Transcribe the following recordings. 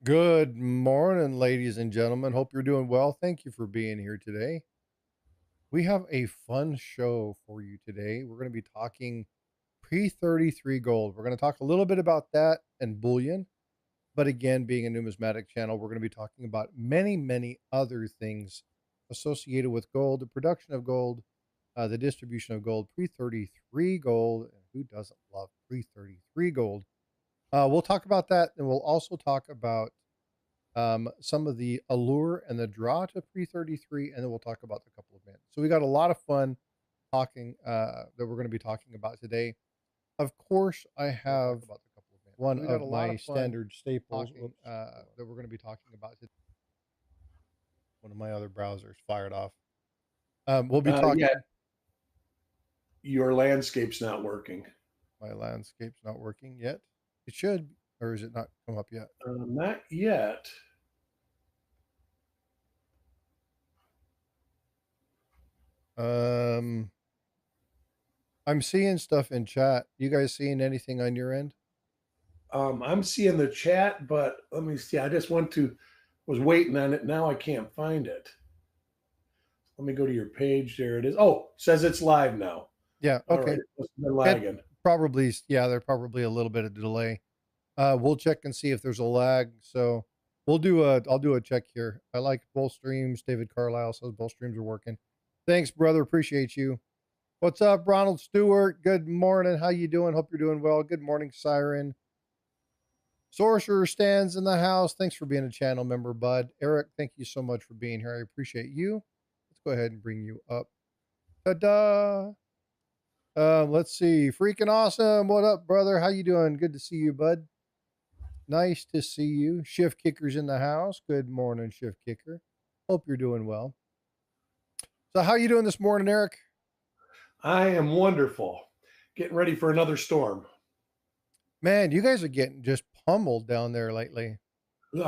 Good morning, ladies and gentlemen. Hope you're doing well. Thank you for being here today. We have a fun show for you today. We're going to be talking pre 33 gold. We're going to talk a little bit about that and bullion. But again, being a numismatic channel, we're going to be talking about many, many other things associated with gold, the production of gold, the distribution of gold, pre 33 gold. And who doesn't love pre 33 gold? We'll talk about that. And we'll also talk about some of the allure and the draw to pre-33, and then we'll talk about the couple of men. So we got a lot of fun talking that we're going to be talking about today. Of course, I have one of my standard staples that we're going to be talking about today. One of my other browsers fired off. We'll be Yeah, talking. your landscape's not working. My landscape's not working yet. It should, or is it not come up yet? Not yet. Um, I'm seeing stuff in chat. You guys seeing anything on your end? I'm seeing the chat, but let me see. I just was waiting on it. Now I can't find it. Let me go to your page. There it is. Oh, says it's live now. Yeah. All right. Okay. It must have been It lagging. probably, yeah, there's probably a little bit of delay. We'll check and see if there's a lag. So I'll do a check here. I like both streams. David Carlisle says both streams are working. Thanks, brother. Appreciate you. What's up, Ronald Stewart? Good morning. How you doing? Hope you're doing well. Good morning, Siren. Sorcerer stands in the house. Thanks for being a channel member, bud. Eric, thank you so much for being here. I appreciate you. Let's go ahead and bring you up. Ta-da! Let's see. Freaking awesome. What up, brother? How you doing? Good to see you, bud. Nice to see you. Shift Kicker's in the house. Good morning, Shift Kicker. Hope you're doing well. So how you doing this morning, Eric? I am wonderful. Getting ready for another storm. Man, you guys are getting just pummeled down there lately.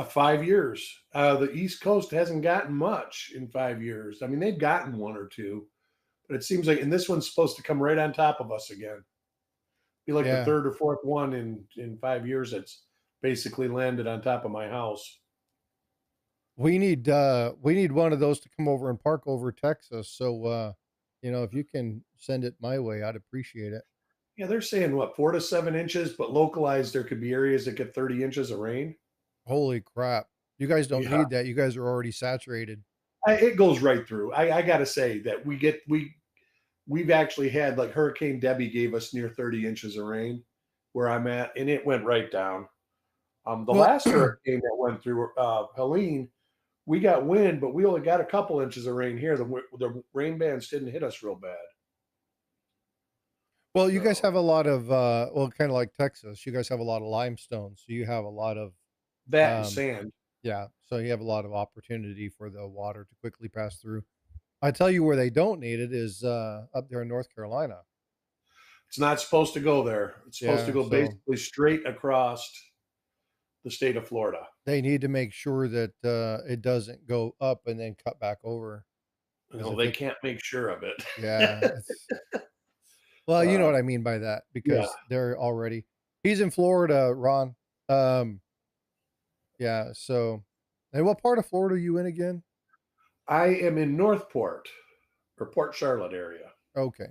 5 years. The East Coast hasn't gotten much in 5 years. I mean, they've gotten one or two, but it seems like, and this one's supposed to come right on top of us again. Be like the Yeah. third or fourth one in 5 years that's basically landed on top of my house. We need one of those to come over and park over Texas. So if you can send it my way, I'd appreciate it. Yeah, they're saying what 4 to 7 inches, but localized there could be areas that get 30 inches of rain. Holy crap. You guys don't Yeah, need that. You guys are already saturated. it goes right through. I got to say that we've actually had like Hurricane Debbie gave us near 30 inches of rain where I'm at, and it went right down. The Well, last hurricane that went through Helene, we got wind, but we only got a couple inches of rain here. The rain bands didn't hit us real bad. well, you guys So have a lot of kind of like Texas. You guys have a lot of limestone, so you have a lot of that and um sand. yeah, so you have a lot of opportunity for the water to quickly pass through. I tell you where they don't need it is up there in North Carolina. It's not supposed to go there. It's supposed to Yeah, go so basically straight across the state of Florida. they need to make sure that it doesn't go up and then cut back over. Because if They it, can't make sure of yeah, it. it's well, you know uh, what I mean by that yeah, because they're already. He's in Florida, Ron. Um, yeah. So, and what part of Florida are you in again? I am in Northport or Port Charlotte area. Okay.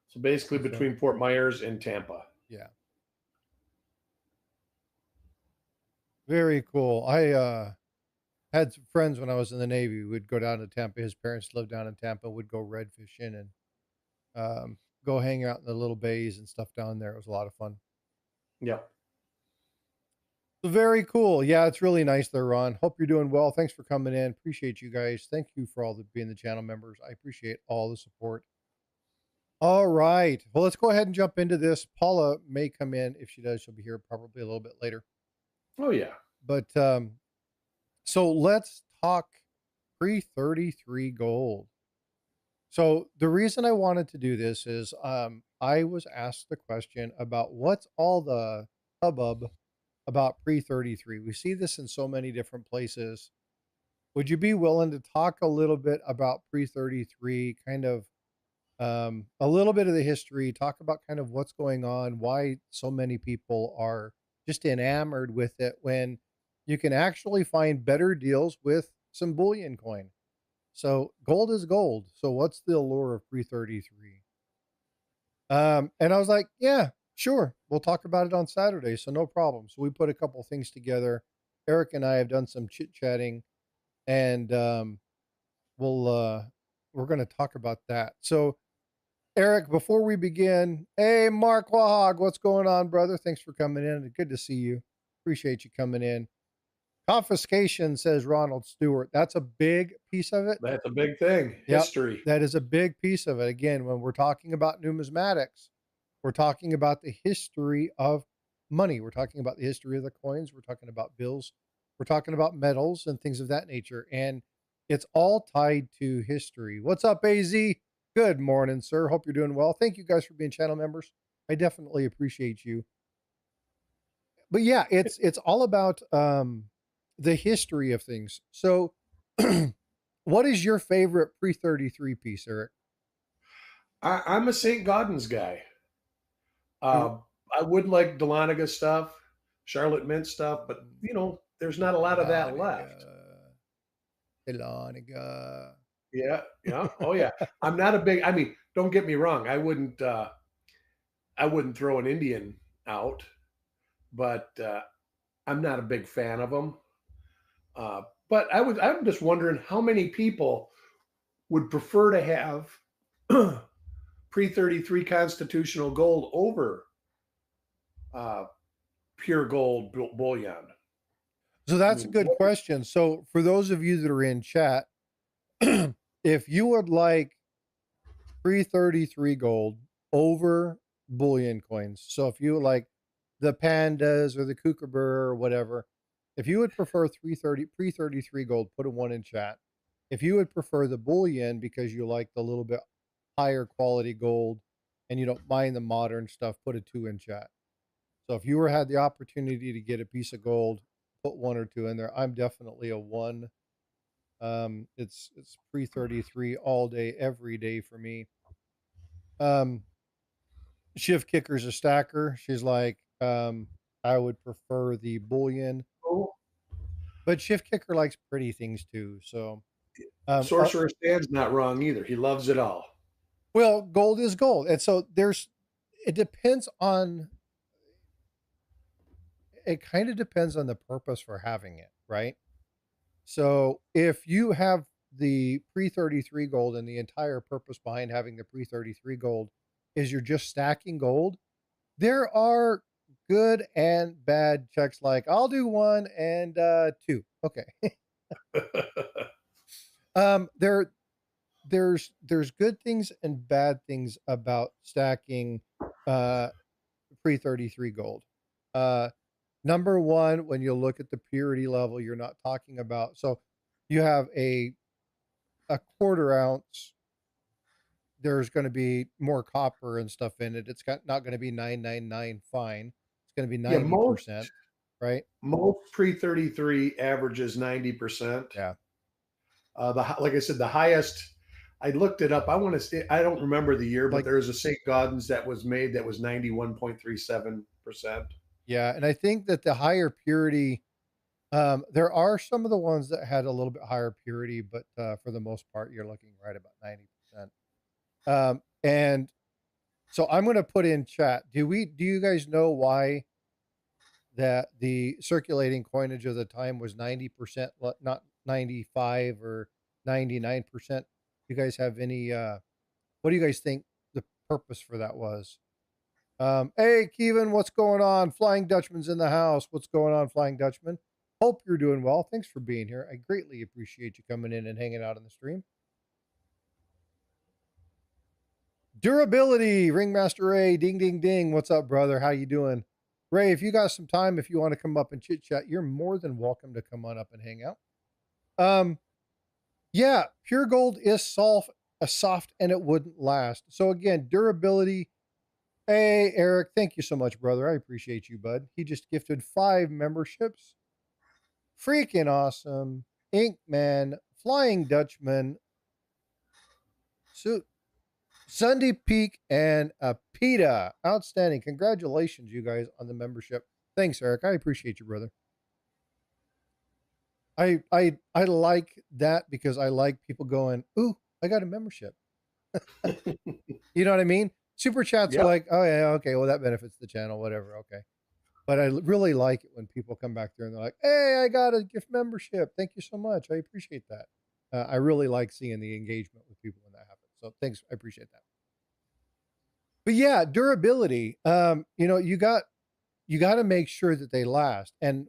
So basically So, between Fort Myers and Tampa. yeah, very cool. I had some friends when I was in the Navy. We'd go down to Tampa. His parents lived down in Tampa. Would go red fishing and go hang out in the little bays and stuff down there. It was a lot of fun. Yep. Very cool. Yeah, it's really nice there, Ron. Hope you're doing well. Thanks for coming in. Appreciate you guys. Thank you for all the being the channel members. I appreciate all the support. All right. Well, let's go ahead and jump into this. Paula may come in. If she does, she'll be here probably a little bit later. Oh yeah. But so let's talk pre-33 gold. So the reason I wanted to do this is I was asked the question about what's all the hubbub about pre-33. We see this in so many different places. Would you be willing to talk a little bit about pre-33, kind of a little bit of the history, talk about kind of what's going on, why so many people are just enamored with it when you can actually find better deals with some bullion coin. So gold is gold. So what's the allure of pre-33? And I was like, yeah, sure. We'll talk about it on Saturday. So no problem. So we put a couple things together. Eric and I have done some chit chatting, and we'll we're going to talk about that. So Eric, before we begin, hey Mark Wahog, what's going on, brother? Thanks for coming in. Good to see you. Appreciate you coming in. Confiscation, says Ronald Stewart. That's a big piece of it. That's a big thing. Yep, History. that is a big piece of it. Again, when we're talking about numismatics, we're talking about the history of money. We're talking about the history of the coins. We're talking about bills. We're talking about metals and things of that nature. And it's all tied to history. What's up, AZ? Good morning, sir. Hope you're doing well. Thank you guys for being channel members. I definitely appreciate you. But yeah, it's all about the history of things. So what is your favorite pre-33 piece, Eric? I'm a St. Gaudens guy. Ooh, Uh, I would like Dahlonega stuff, Charlotte Mint stuff, but there's not a lot of that Iloniga, left. Iloniga. Yeah, yeah, oh yeah. I'm not a big. I mean, don't get me wrong. I wouldn't throw an Indian out, but I'm not a big fan of them. But I'm just wondering how many people would prefer to have pre 33 constitutional gold over uh, pure gold bullion. So I that's a mean, good what, question. So for those of you that are in chat, if you would like pre-33 gold over bullion coins, so if you would like the pandas or the kookaburra or whatever, if you would prefer 330 pre-33 gold, put a one in chat. If you would prefer the bullion because you like the little bit higher quality gold and you don't mind the modern stuff, put a two in chat. So if you were had the opportunity to get a piece of gold, put one or two in there. I'm definitely a one. It's pre-33 all day, every day for me. Um, Shift Kicker's a stacker. She's like, I would prefer the bullion, oh, but Shift Kicker likes pretty things too. So, um, uh, Sorcerer Stan's not wrong either. He loves it all. well, gold is gold, and so it depends on. It kind of depends on the purpose for having it, right? So if you have the pre-33 gold and the entire purpose behind having the pre-33 gold is you're just stacking gold, there are good and bad checks like I'll do one and two. Okay. There there's good things and bad things about stacking uh pre-33 gold. Uh Number one, when you look at the purity level, you're not talking about so you have a quarter ounce, there's going to be more copper and stuff in it. It's got not going to be 999 fine. It's going to be Yeah, 90%, right? most pre 33 averages 90%. Yeah. Like I said, the highest. I looked it up. I want to say I don't remember the year, but Like there was a St. Gaudens that was made that was 91.37%. yeah, and I think that the higher purity there are some of the ones that had a little bit higher purity, but for the most part you're looking right about 90%. And so I'm going to put in chat. Do you guys know why that the circulating coinage of the time was 90%, not 95 or 99%? You guys have any what do you guys think the purpose for that was? Hey Kevin, what's going on? Flying Dutchman's in the house. What's going on, Flying Dutchman? Hope you're doing well. Thanks for being here. I greatly appreciate you coming in and hanging out on the stream. Durability, Ringmaster Ray, ding ding ding. What's up, brother? How you doing? Ray, if you got some time, if you want to come up and chit chat, you're more than welcome to come on up and hang out. Um, yeah, pure gold is soft and it wouldn't last. So again, durability. Hey, Eric, thank you so much, brother. I appreciate you, bud. He just gifted 5 memberships. Freaking awesome. Inkman, Flying Dutchman, Sunday Peak, and PETA. Outstanding. Congratulations, you guys, on the membership. Thanks, Eric. I appreciate you, brother. I like that because I like people going, "Ooh, I got a membership." You know what I mean? Super chats are Yep. like, "Oh, yeah, okay, well, that benefits the channel, whatever, okay." But really like it when people come back there and they're like, "Hey, I got a gift membership. Thank you so much. I appreciate that." I really like seeing the engagement with people when that happens. So thanks. I appreciate that. But yeah, durability. You got to make sure that they last. And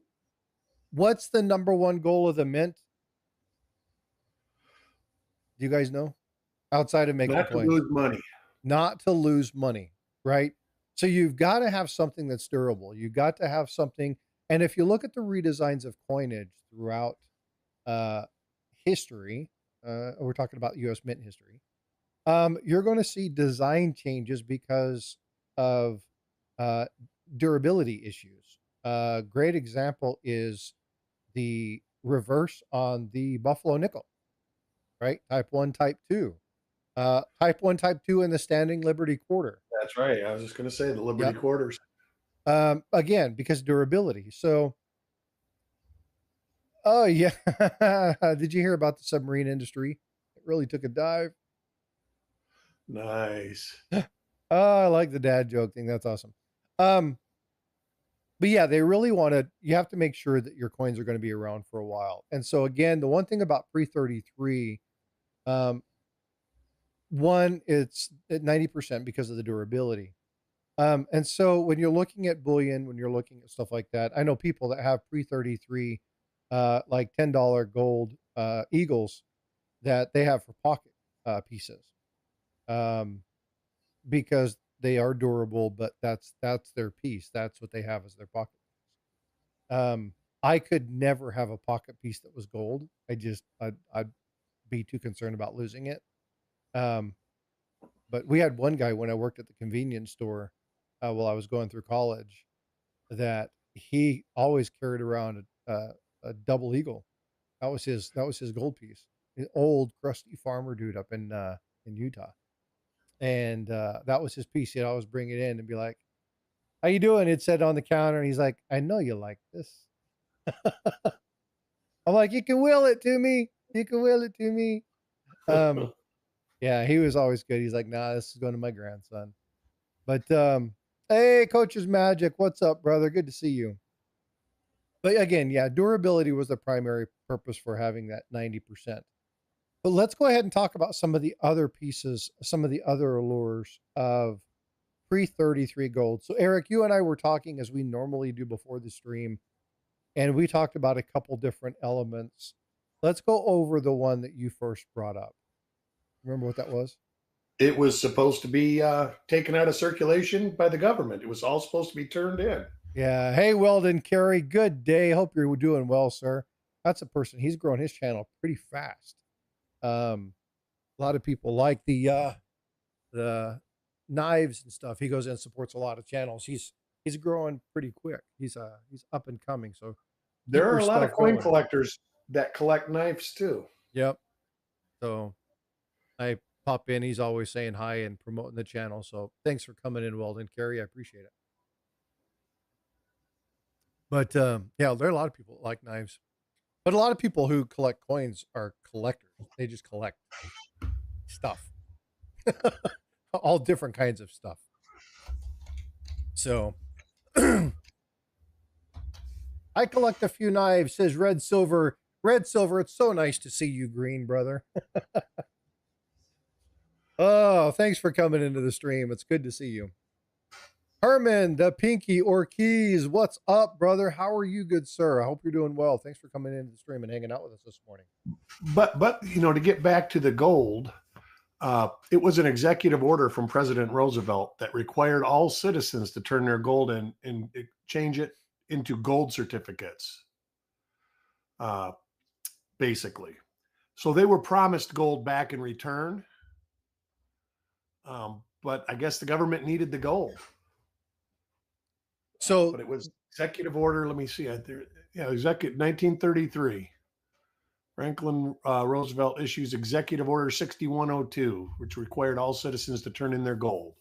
what's the number one goal of the mint? Do you guys know? Outside of making Not to coins, lose money. not to lose money, right? So you've got to have something that's durable. You got to have something. And if you look at the redesigns of coinage throughout uh, history, we're talking about U.S. Mint history. You're going to see design changes because of uh, durability issues. Great example is the reverse on the Buffalo nickel, right? Type 1, Type 2. Type 1, Type 2 in the Standing Liberty Quarter. That's right. I was just going to say the Liberty Yep. quarters. Again, because durability. So, oh, yeah. Did you hear about the submarine industry? It really took a dive. Nice. Oh, I like the dad joke thing. That's awesome. Um, but yeah, they really want to, you have to make sure that your coins are going to be around for a while. And so, again, the one thing about pre 33, um, one, it's at 90% because of the durability. And so when you're looking at bullion, when you're looking at stuff like that, I know people that have pre 33, like $10 gold eagles that they have for pocket pieces, um, because they are durable, but that's their piece. That's what they have as their pocket piece. I could never have a pocket piece that was gold. I'd be too concerned about losing it. Um, but we had one guy when I worked at the convenience store while I was going through college that he always carried around a double eagle. That was his gold piece. An old crusty farmer dude up in Utah, and that was his piece. He'd always bring it in and be like, "How you doing?" It said on the counter, and he's like, "I know you like this." I'm like, "You can will it to me. You can will it to me." Um, yeah, he was always good. He's like, "Nah, this is going to my grandson." But hey, Coach's Magic, what's up, brother? Good to see you. But again, yeah, durability was the primary purpose for having that 90%. But let's go ahead and talk about some of the other pieces, some of the other allures of pre 33 gold. So, Eric, you and I were talking as we normally do before the stream, and we talked about a couple different elements. Let's go over the one that you first brought up. Remember what that was? It was supposed to be taken out of circulation by the government. It was all supposed to be turned in. Yeah. Hey, Weldon Carey, good day. Hope you're doing well, sir. That's a person. He's growing his channel pretty fast. A lot of people like the knives and stuff. He goes in and supports a lot of channels. He's growing pretty quick. He's up and coming. So There keep are your a lot of stuff coin going. collectors that collect knives too. Yep. So I pop in. He's always saying hi and promoting the channel. So thanks for coming in, Weldon Carey. I appreciate it. But yeah, there are a lot of people that like knives. But a lot of people who collect coins are collectors. They just collect stuff, all different kinds of stuff. So I collect a few knives, says Red Silver. Red Silver, it's so nice to see you green, brother. Oh, thanks for coming into the stream. It's good to see you. Herman, the Pinky Ortiz, what's up, brother? How are you, good sir? I hope you're doing well. Thanks for coming into the stream and hanging out with us this morning. But to get back to the gold, it was an executive order from President Roosevelt that required all citizens to turn their gold in and change it into gold certificates, uh, basically. So they were promised gold back in return, but I guess the government needed the gold. So But it was executive order. Let me see. Executive 1933. Franklin Roosevelt issues Executive Order 6102, which required all citizens to turn in their gold.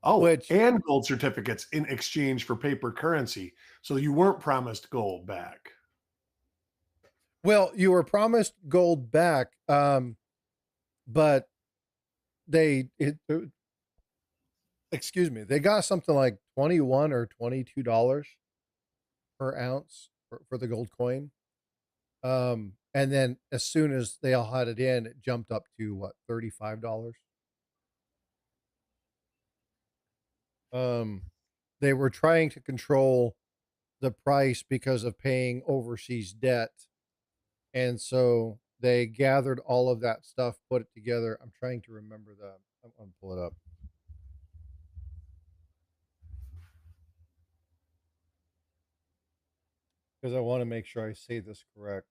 Oh, which, and gold certificates in exchange for paper currency. So you weren't promised gold back. well, you were promised gold back, but excuse me, they got something like 21 or $22 per ounce for the gold coin. And then as soon as they all had it in, it jumped up to what, $35. Um, they were trying to control the price because of paying overseas debt. And so they gathered all of that stuff, put it together. I'm trying to remember I'm going to pull it up because I want to make sure I say this correct.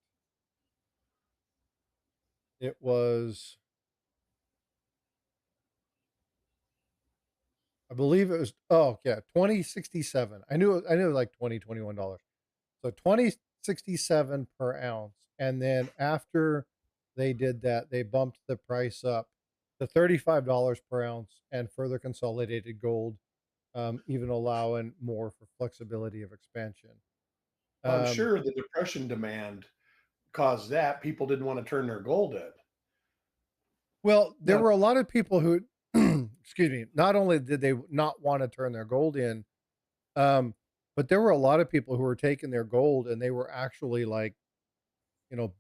It was, I believe it was, oh yeah, 2067. I knew it was like $21. So 2067 per ounce. And then after they did that, they bumped the price up to $35 per ounce and further consolidated gold, even allowing more for flexibility of expansion. Well, I'm Um, sure the depression demand caused that. People didn't want to turn their gold in. well, there Now, were a lot of people who, excuse me, not only did they not want to turn their gold in, um, but there were a lot of people who were taking their gold and they were actually like,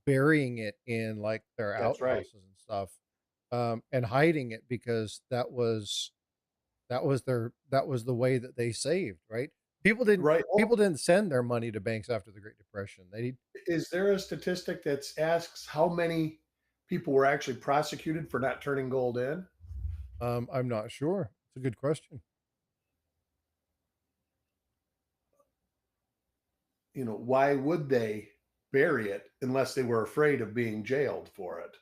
burying it in like their that's right. outhouses and stuff, and hiding it because that was the way that they saved, right? People didn't Right. people Well, didn't send their money to banks after the Great Depression. They is there a statistic that asks how many people were actually prosecuted for not turning gold in? I'm not sure. It's a good question. Why would they bury it unless they were afraid of being jailed for it?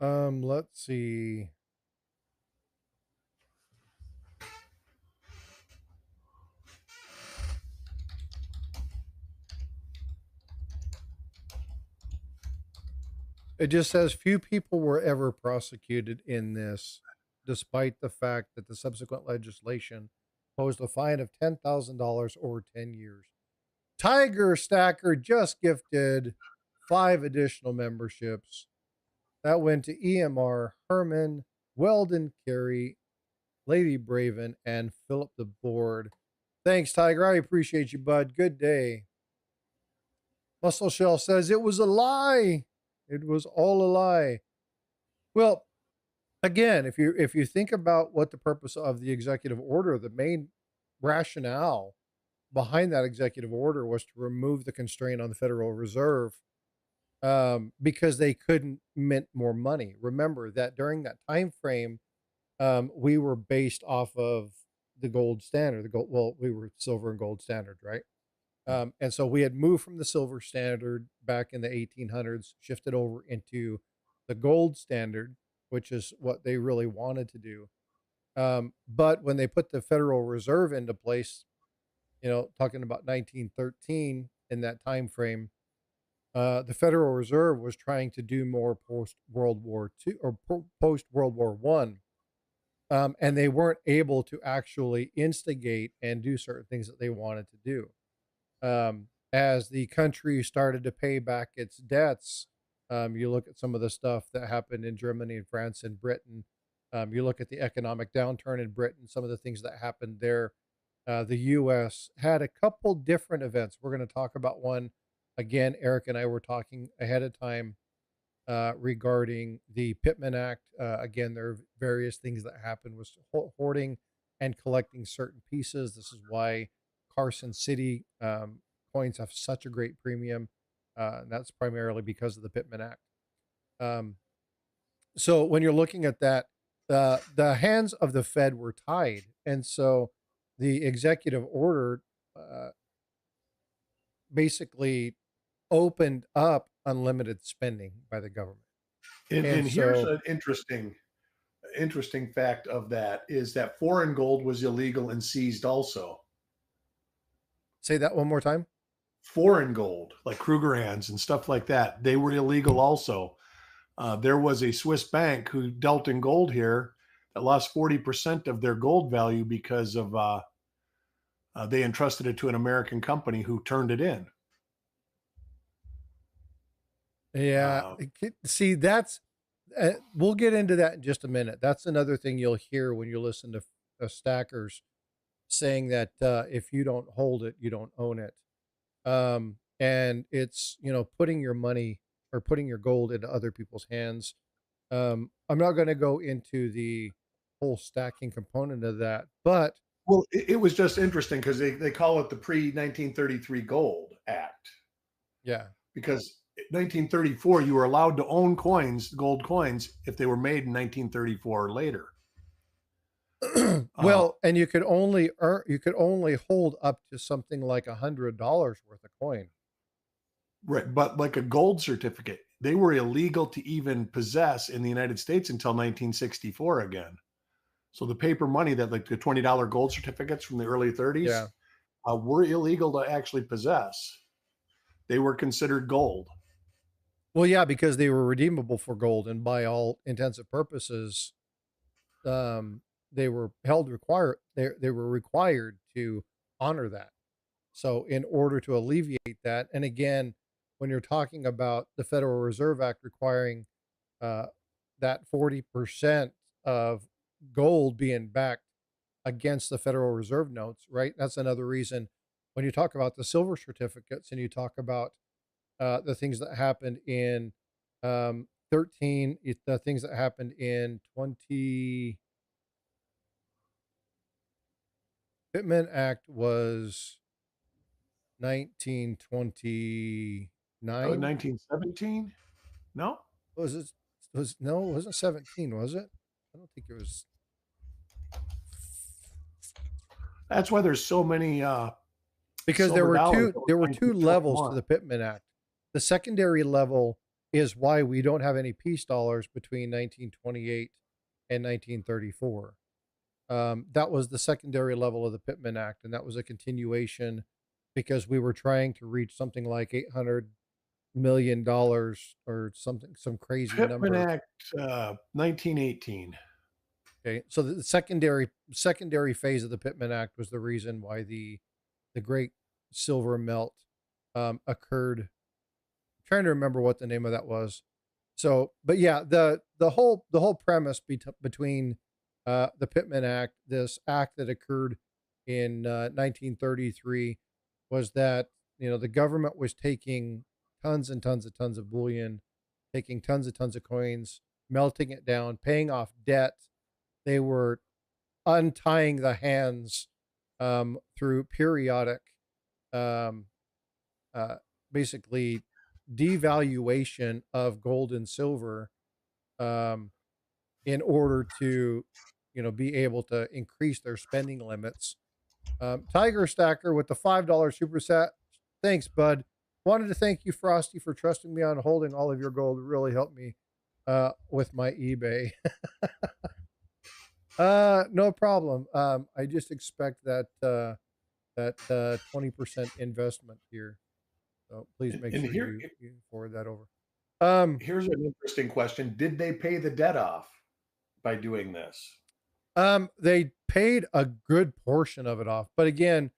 Let's see. It just says few people were ever prosecuted in this, despite the fact that the subsequent legislation posed a fine of $10,000 or 10 years. Tiger Stacker just gifted 5 additional memberships. That went to EMR, Herman, Weldon Carey, Lady Braven, and Philip the Board. Thanks, Tiger. I appreciate you, bud. Good day. Muscle Shell says it was a lie. It was all a lie. Well, again, if you think about what the purpose of the executive order, the main rationale behind that executive order was to remove the constraint on the Federal Reserve, because they couldn't mint more money. Remember that during that time frame, we were based off of the gold standard. The gold, well, we were silver and gold standard, right? And so we had moved from the silver standard back in the 1800s, shifted over into the gold standard, which is what they really wanted to do. But when they put the Federal Reserve into place, talking about 1913 in that time frame, the Federal Reserve was trying to do more post World War II or post World War One, and they weren't able to actually instigate and do certain things that they wanted to do. As the country started to pay back its debts, you look at some of the stuff that happened in Germany and France and Britain. You look at the economic downturn in Britain, some of the things that happened there. The U.S. had a couple different events. We're going to talk about one again. Eric and I were talking ahead of time regarding the Pittman Act. Again, there are various things that happened with hoarding and collecting certain pieces. This is why Carson City coins have such a great premium. And that's primarily because of the Pittman Act. Um, so when you're looking at that, the hands of the Fed were tied. And so the executive order uh, basically opened up unlimited spending by the government. And And here's so an interesting fact of that is that foreign gold was illegal and seized also. Say that one more time. Foreign gold, like Krugerrands and stuff like that, they were illegal also. There was a Swiss bank who dealt in gold here that lost 40% of their gold value because of they entrusted it to an American company who turned it in. Yeah, Uh, see, that's we'll get into that in just a minute. That's another thing you'll hear when you listen to stackers saying that if you don't hold it, you don't own it. And it's, putting your money or putting your gold into other people's hands. I'm not going to go into the whole stacking component of that, but well, it was just interesting because they call it the pre 1933 Gold Act yeah. because 1934 you were allowed to own coins, gold coins, if they were made in 1934 or later. Uh, Well, and you could only hold up to something like $100 worth of coin. right, but like a gold certificate, they were illegal to even possess in the United States until 1964 again. So the paper money that like the $20 gold certificates from the early 30s Yeah. were illegal to actually possess. They were considered gold. Well, yeah, because they were redeemable for gold, and by all intents and purposes, um, they were required to honor that. So, in order to alleviate that, and again, when you're talking about the Federal Reserve Act requiring uh, that 40% of gold being backed against the Federal Reserve notes, right? That's another reason when you talk about the silver certificates and you talk about the things that happened in the things that happened in 20, Pittman Act was 1929. 1917? No, Was it? Was no? It wasn't 17? Was it? I don't think it was. that's why there's so many Because there silver were dollars two that were there were minted in two levels to 21. the Pittman Act. The secondary level is why we don't have any peace dollars between 1928 and 1934. That was the secondary level of the Pittman Act, and that was a continuation because we were trying to reach something like $800 million or something, some crazy Pittman number. Act, 1918. Okay, so the secondary phase of the Pittman Act was the reason why the great silver melt occurred. I'm trying to remember what the name of that was. So, but yeah, the whole premise between the Pittman Act, this act that occurred in 1933, was that the government was taking tons and tons of bullion, taking tons and tons of coins, melting it down, paying off debt. They were untying the hands through periodic, um, uh, basically devaluation of gold and silver, um, in order to, be able to increase their spending limits. Tiger Stacker with the $5 super set. Thanks, bud. Wanted to thank you, Frosty, for trusting me on holding all of your gold. It really helped me with my eBay. No problem. I just expect that 20% investment here. So please make And sure here, you forward that over. Um, here's an interesting question. Did they pay the debt off by doing this? they paid a good portion of it off, but again,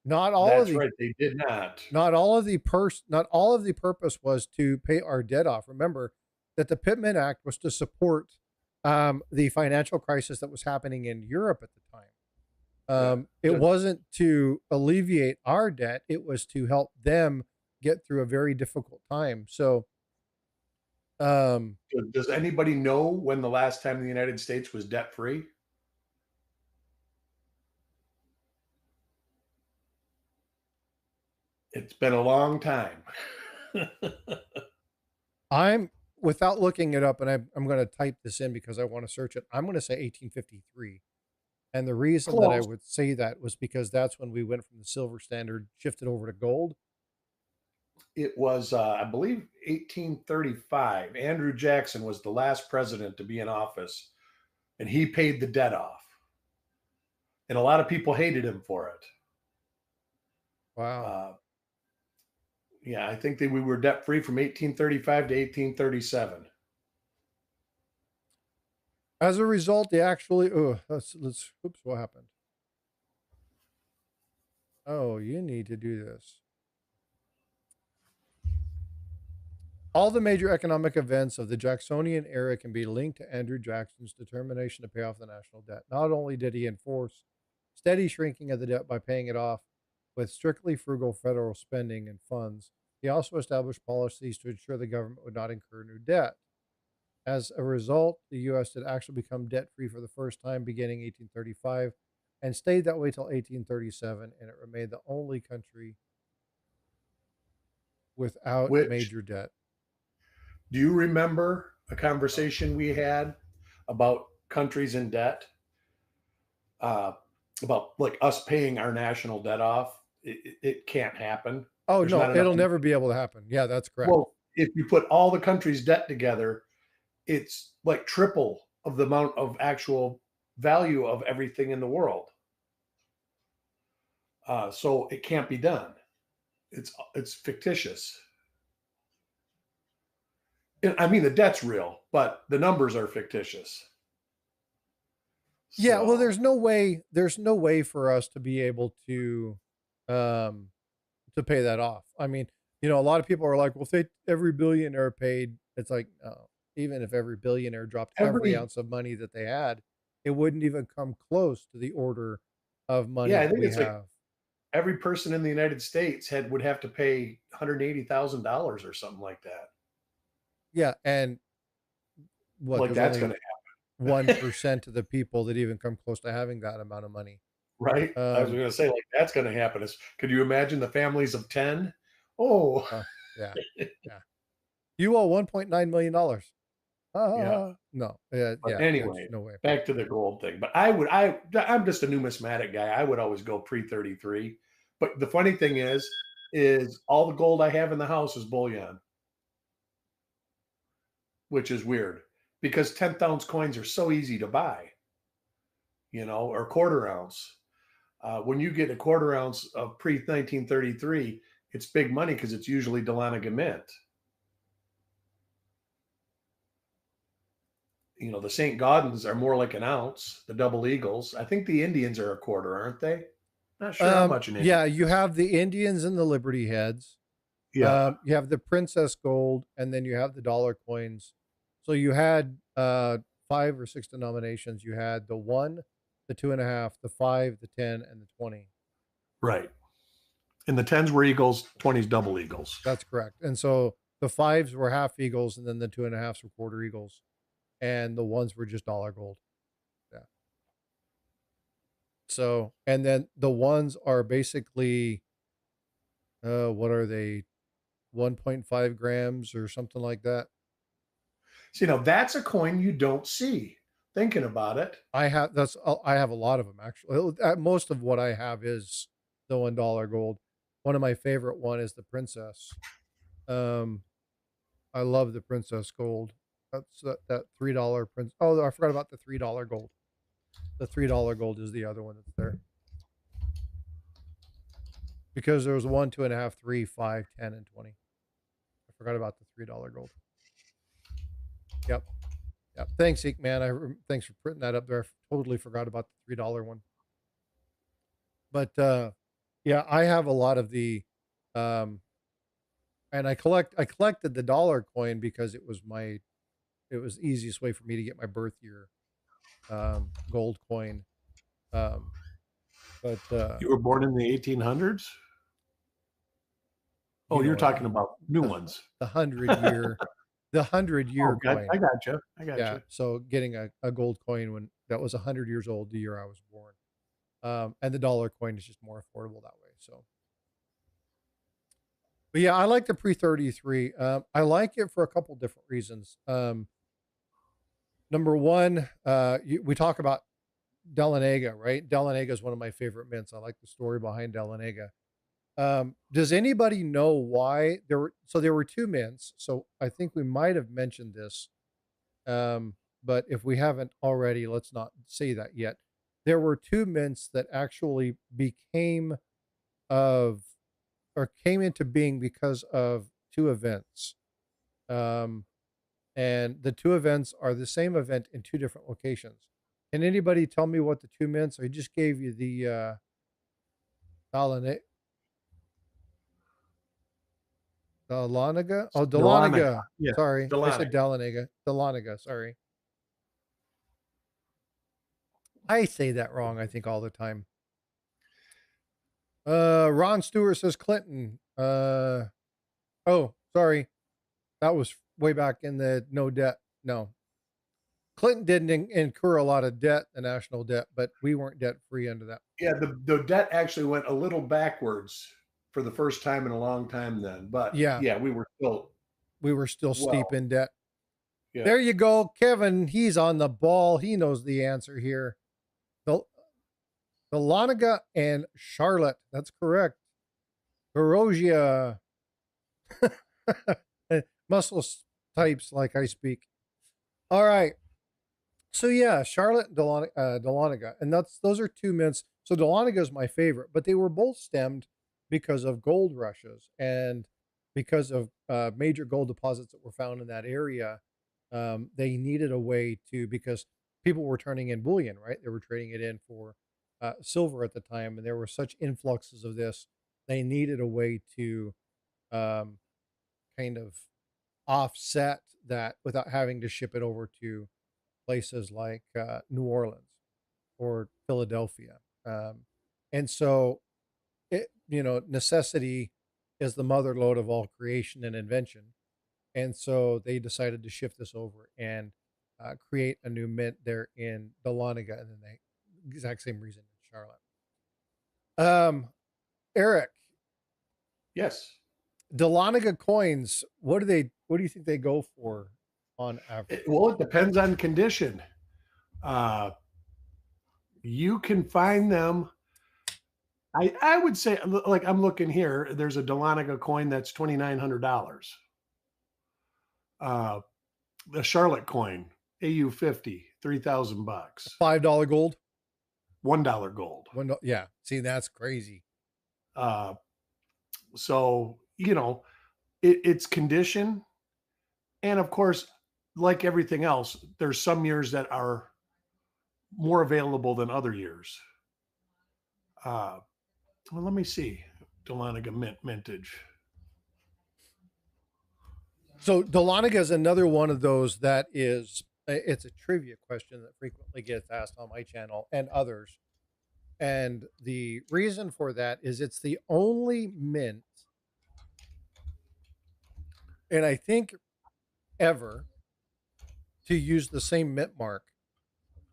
not all of That's the right. They did not. not all of the purpose was to pay our debt off. Remember that the Pittman Act was to support the financial crisis that was happening in Europe at the time. Yeah. It wasn't to alleviate our debt; it was to help them get through a very difficult time. So, um, Does anybody know when the last time the United States was debt free? It's been a long time. I'm without looking it up, and I'm going to type this in because I want to search it. I'm going to say 1853. And the reason that I Close. would say that was because that's when we went from the silver standard, shifted over to gold. It was, I believe, 1835. Andrew Jackson was the last president to be in office, and he paid the debt off. And a lot of people hated him for it. Wow. Uh, yeah, I think that we were debt free from 1835 to 1837. As a result, they actually oh, let's oops, what happened? Oh, you need to do this. All the major economic events of the Jacksonian era can be linked to Andrew Jackson's determination to pay off the national debt. Not only did he enforce steady shrinking of the debt by paying it off with strictly frugal federal spending and funds, he also established policies to ensure the government would not incur new debt. As a result, the U.S. did actually become debt free for the first time beginning 1835 and stayed that way till 1837, and it remained the only country without Which, major debt. do you remember a conversation we had about countries in debt? Uh, about like us paying our national debt off. It can't happen. Oh, There's no, not enough. it'll never be able to happen. Yeah, that's correct. Well, if you put all the countries' debt together, it's like triple of the amount of actual value of everything in the world. So it can't be done. It's fictitious. I mean, the debt's real, but the numbers are fictitious. Yeah, well, So there's no way for us to be able um to pay that off. I mean, a lot of people are like, well, if every billionaire paid, it's like, no, even if every billionaire dropped every every ounce of money that they had, it wouldn't even come close to the order of money yeah, I that think we it's like have. every person in the United States would have to pay $180,000 or something like that. Yeah, and what, Like there's that's only going to 1% of the people that even come close to having that amount of money. right? I was Um, going to say like that's going to happen. Could you imagine the families of 10? Oh, uh, yeah, yeah. You owe $1.9 million. yeah. No, yeah, But yeah, there's anyway, no way. back to the gold thing. But I'm just a numismatic guy. I would always go pre-33. But the funny thing is all the gold I have in the house is bullion, which is weird because 10th ounce coins are so easy to buy, or quarter ounce. When you get a quarter ounce of pre 1933, it's big money because it's usually Dahlonega Mint. The St. Gaudens are more like an ounce. The double eagles. I think the Indians are a quarter, aren't they? Not sure how much an Indian. Yeah, you have the Indians and the Liberty Heads. Yeah, You have the Princess Gold, and then you have the dollar coins. So you had 5 or 6 denominations. You had the 1, the 2.5, the 5, the 10, and the 20. right. And the tens were eagles, 20s double eagles. That's correct. And so the 5s were half eagles, and then the 2.5s were quarter eagles, and the 1s were just dollar gold. Yeah. So, and then the 1s are basically, what are they? 1.5 grams or something like that. So, that's a coin you don't see. Thinking about it. I have a lot of them actually. Most of what I have is the $1 gold. One of my favorite one is the Princess. Um, I love the Princess Gold. That's that $3 prince. Oh, I forgot about the $3 gold. The $3 gold is the other one that's there because there was 1, 2.5, 3, 5, 10, and 20. I forgot about the $3 gold. Yep, yep. Thanks, Ike man. Thanks for putting that up there. I totally forgot about the $3 one. But yeah, I have a lot of um, and I collected the dollar coin because it was the easiest way for me to get my birth year gold coin. Um, but You were born in the 1800s? Oh, you know you're what I talking mean. about new The ones. the 100 year the 100 year Oh, God, coin. I got you. I got Yeah, you. so getting a gold coin when that was 100 years old the year I was born. And the dollar coin is just more affordable that way. So but yeah, I like the pre 33. I like it for a couple different reasons. Number one, we talk about Dahlonega, right? Dahlonega is one of my favorite mints. I like the story behind Dahlonega. Does anybody know why there were 2 mints? So I think we might have mentioned this, but if we haven't already, let's not say that yet. There were 2 mints that actually became of or came into being because of two events. Um, and the two events are the same event in two different locations. Can anybody tell me what the two meant? So I just gave you the Dalane- Dahlonega. Oh, Dahlonega. Dahlonega. Yeah, Sorry, I Dahlonega. said Dahlonega. Dahlonega. Sorry, I say that wrong. I think all the time. Ron Stewart says Clinton. Oh, sorry, that was way back in the no debt. No, Clinton didn't incur a lot of debt, the national debt, but we weren't debt free under that. Yeah, the debt actually went a little backwards for the first time in a long time then. But Yeah, yeah, we were still we were still steep well, in debt. yeah. There you go, Kevin. He's on the ball. He knows the answer here. The Dahlonega and Charlotte. That's correct. Barogia. Muscle types like I speak. All right. So yeah, Charlotte and Dahlonega, and those are two mints. So Dahlonega is my favorite, but they were both stemmed because of gold rushes and because of major gold deposits that were found in that area. They needed a way to, because people were turning in bullion, right? They were trading it in for silver at the time, and there were such influxes of this. They needed a way to um, kind of offset that without having to ship it over to places like New Orleans or Philadelphia. And so, necessity is the mother lode of all creation and invention. And so they decided to shift this over and create a new mint there in Dahlonega, and then the exact same reason in Charlotte. Um, Eric, Yes. Dahlonega coins, what do you think they go for on average? Well, it depends on condition. Uh, you can find them. I would say, like I'm looking here, there's a Dahlonega coin that's $2,900. Uh, the Charlotte coin, AU 50, 3,000 bucks, $5 gold? $1 gold. Yeah. See, that's crazy. Uh, so, it's condition. And of course, like everything else, there's some years that are more available than other years. Uh, well, let me see. Dahlonega mintage. So Dahlonega is another one of those that is it's a trivia question that frequently gets asked on my channel and others. And the reason for that is it's the only mint, and I think ever, to use the same mint mark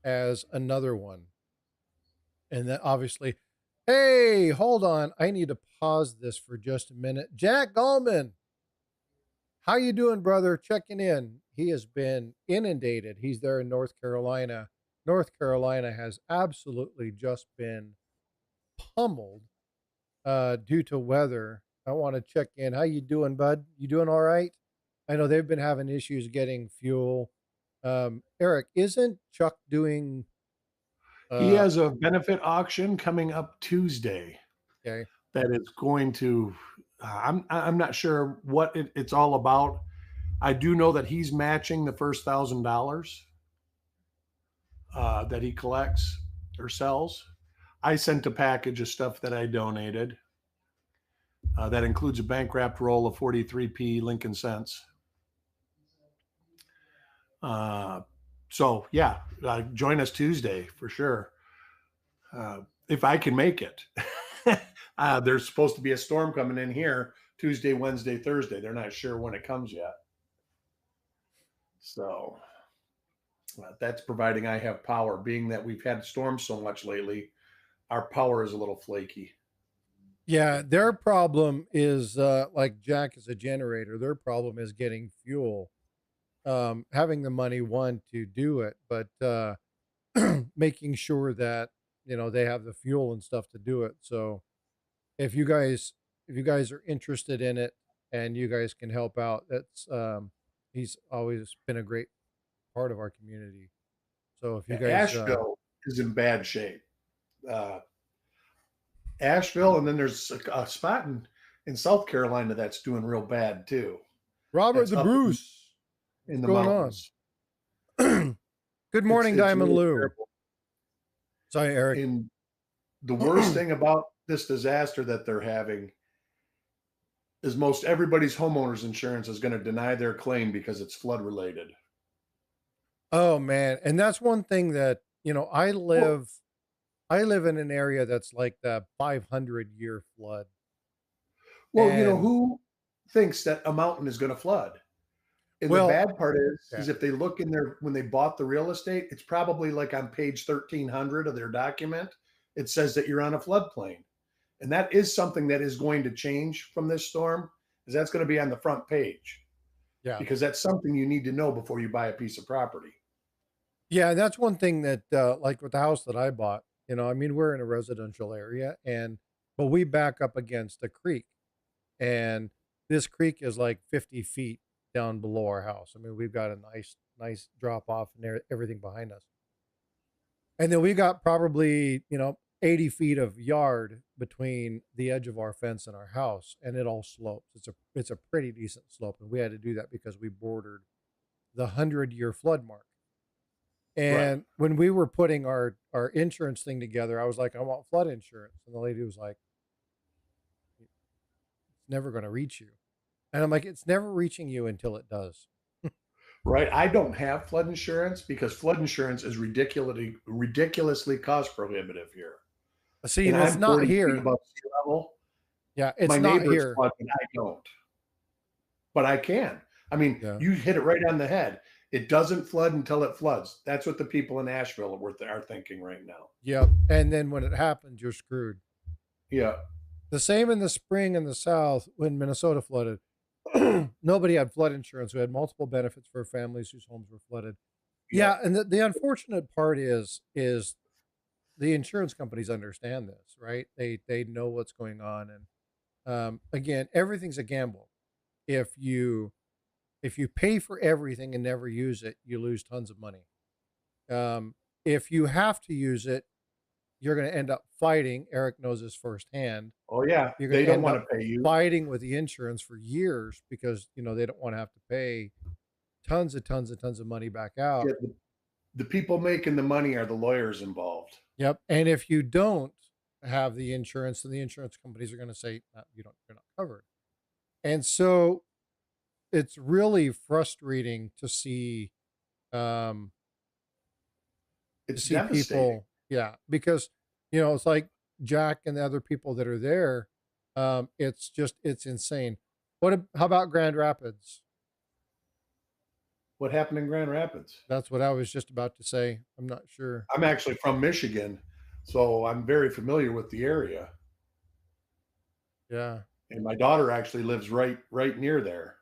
as another one. And then obviously, hey, hold on. I need to pause this for just a minute. Jack Gallman, how you doing, brother? Checking in. He has been inundated. He's there in North Carolina. North Carolina has absolutely just been pummeled due to weather. I want to check in. How you doing, bud? You doing all right? I know they've been having issues getting fuel. Eric, isn't Chuck doing He uh has a benefit auction coming up Tuesday okay, that is going to. I'm not sure what it's all about. I do know that he's matching the first $1,000 that he collects or sells. I sent a package of stuff that I donated. That includes a bank wrapped roll of 43p Lincoln cents. Uh, so yeah, join us Tuesday for sure. If I can make it. There's supposed to be a storm coming in here Tuesday, Wednesday, Thursday. They're not sure when it comes yet. So that's providing I have power. Being that we've had storms so much lately, our power is a little flaky. yeah, their problem is like Jack is a generator. Their problem is getting fuel. Having the money one to do it, but making sure that they have the fuel and stuff to do it. So if you guys are interested in it and you guys can help out, that's he's always been a great part of our community. So if you guys Asheville is in bad shape. Uh, Asheville, and then there's a spot in In South Carolina, that's doing real bad too. Robert That's the up Bruce. in What's the going on? mountains. Good It's morning, Diamond really Lou. terrible. Sorry, Eric. And the worst thing about this disaster that they're having is most everybody's homeowners insurance is going to deny their claim because it's flood related. Oh man, and that's one thing that, Well, I live in an area that's like the 500-year flood. well, And who thinks that a mountain is going to flood? And the well, bad part is yeah. if they look in there when they bought the real estate, it's probably like on page 1300 of their document. It says that you're on a floodplain. And that is something that is going to change from this storm, is that's going to be on the front page Yeah. because that's something you need to know before you buy a piece of property. Yeah, that's one thing that like with the house that I bought, I mean, we're in a residential area and but we back up against a creek. And this creek is like 50 feet down below our house. I mean, we've got a nice drop off and everything behind us. And then we got probably, 80 feet of yard between the edge of our fence and our house, and it all slopes. It's a pretty decent slope, and we had to do that because we bordered the 100-year flood mark. Right. And when we were putting our insurance thing together, I was like, I want flood insurance, and the lady was like, it's never going to reach you. And I'm like, it's never reaching you until it does. Right. I don't have flood insurance because flood insurance is ridiculously cost prohibitive here. See, And and it's I'm not 40 feet here. above sea level. Yeah, My it's not neighbors here. flood and I don't, but I can. I mean, Yeah. you hit it right on the head. It doesn't flood until it floods. That's what the people in Asheville are thinking right now. Yep. And then when it happens, you're screwed. Yeah. The same in the spring in the South when Minnesota flooded. Nobody had flood insurance. We had multiple benefits for families whose homes were flooded. Yep. Yeah, and the unfortunate part is the insurance companies understand this, right? They know what's going on, and again, everything's a gamble. If you if you pay for everything and never use it, you lose tons of money. If you have to use it, you're going to end up fighting. Eric knows this firsthand. Oh yeah. You're going They to don't end want up to pay you. fighting with the insurance for years because they don't want to have to pay tons of money back out. Yeah, the people making the money are the lawyers involved. Yep. And if you don't have the insurance, then the insurance companies are going to say you're not covered. And so it's really frustrating um, to It's see devastating. people, yeah, because it's like Jack and the other people that are there. It's insane. How about Grand Rapids? What happened in Grand Rapids? That's what I was just about to say. I'm not sure. I'm actually from Michigan, so I'm very familiar with the area. Yeah, And my daughter actually lives right near there.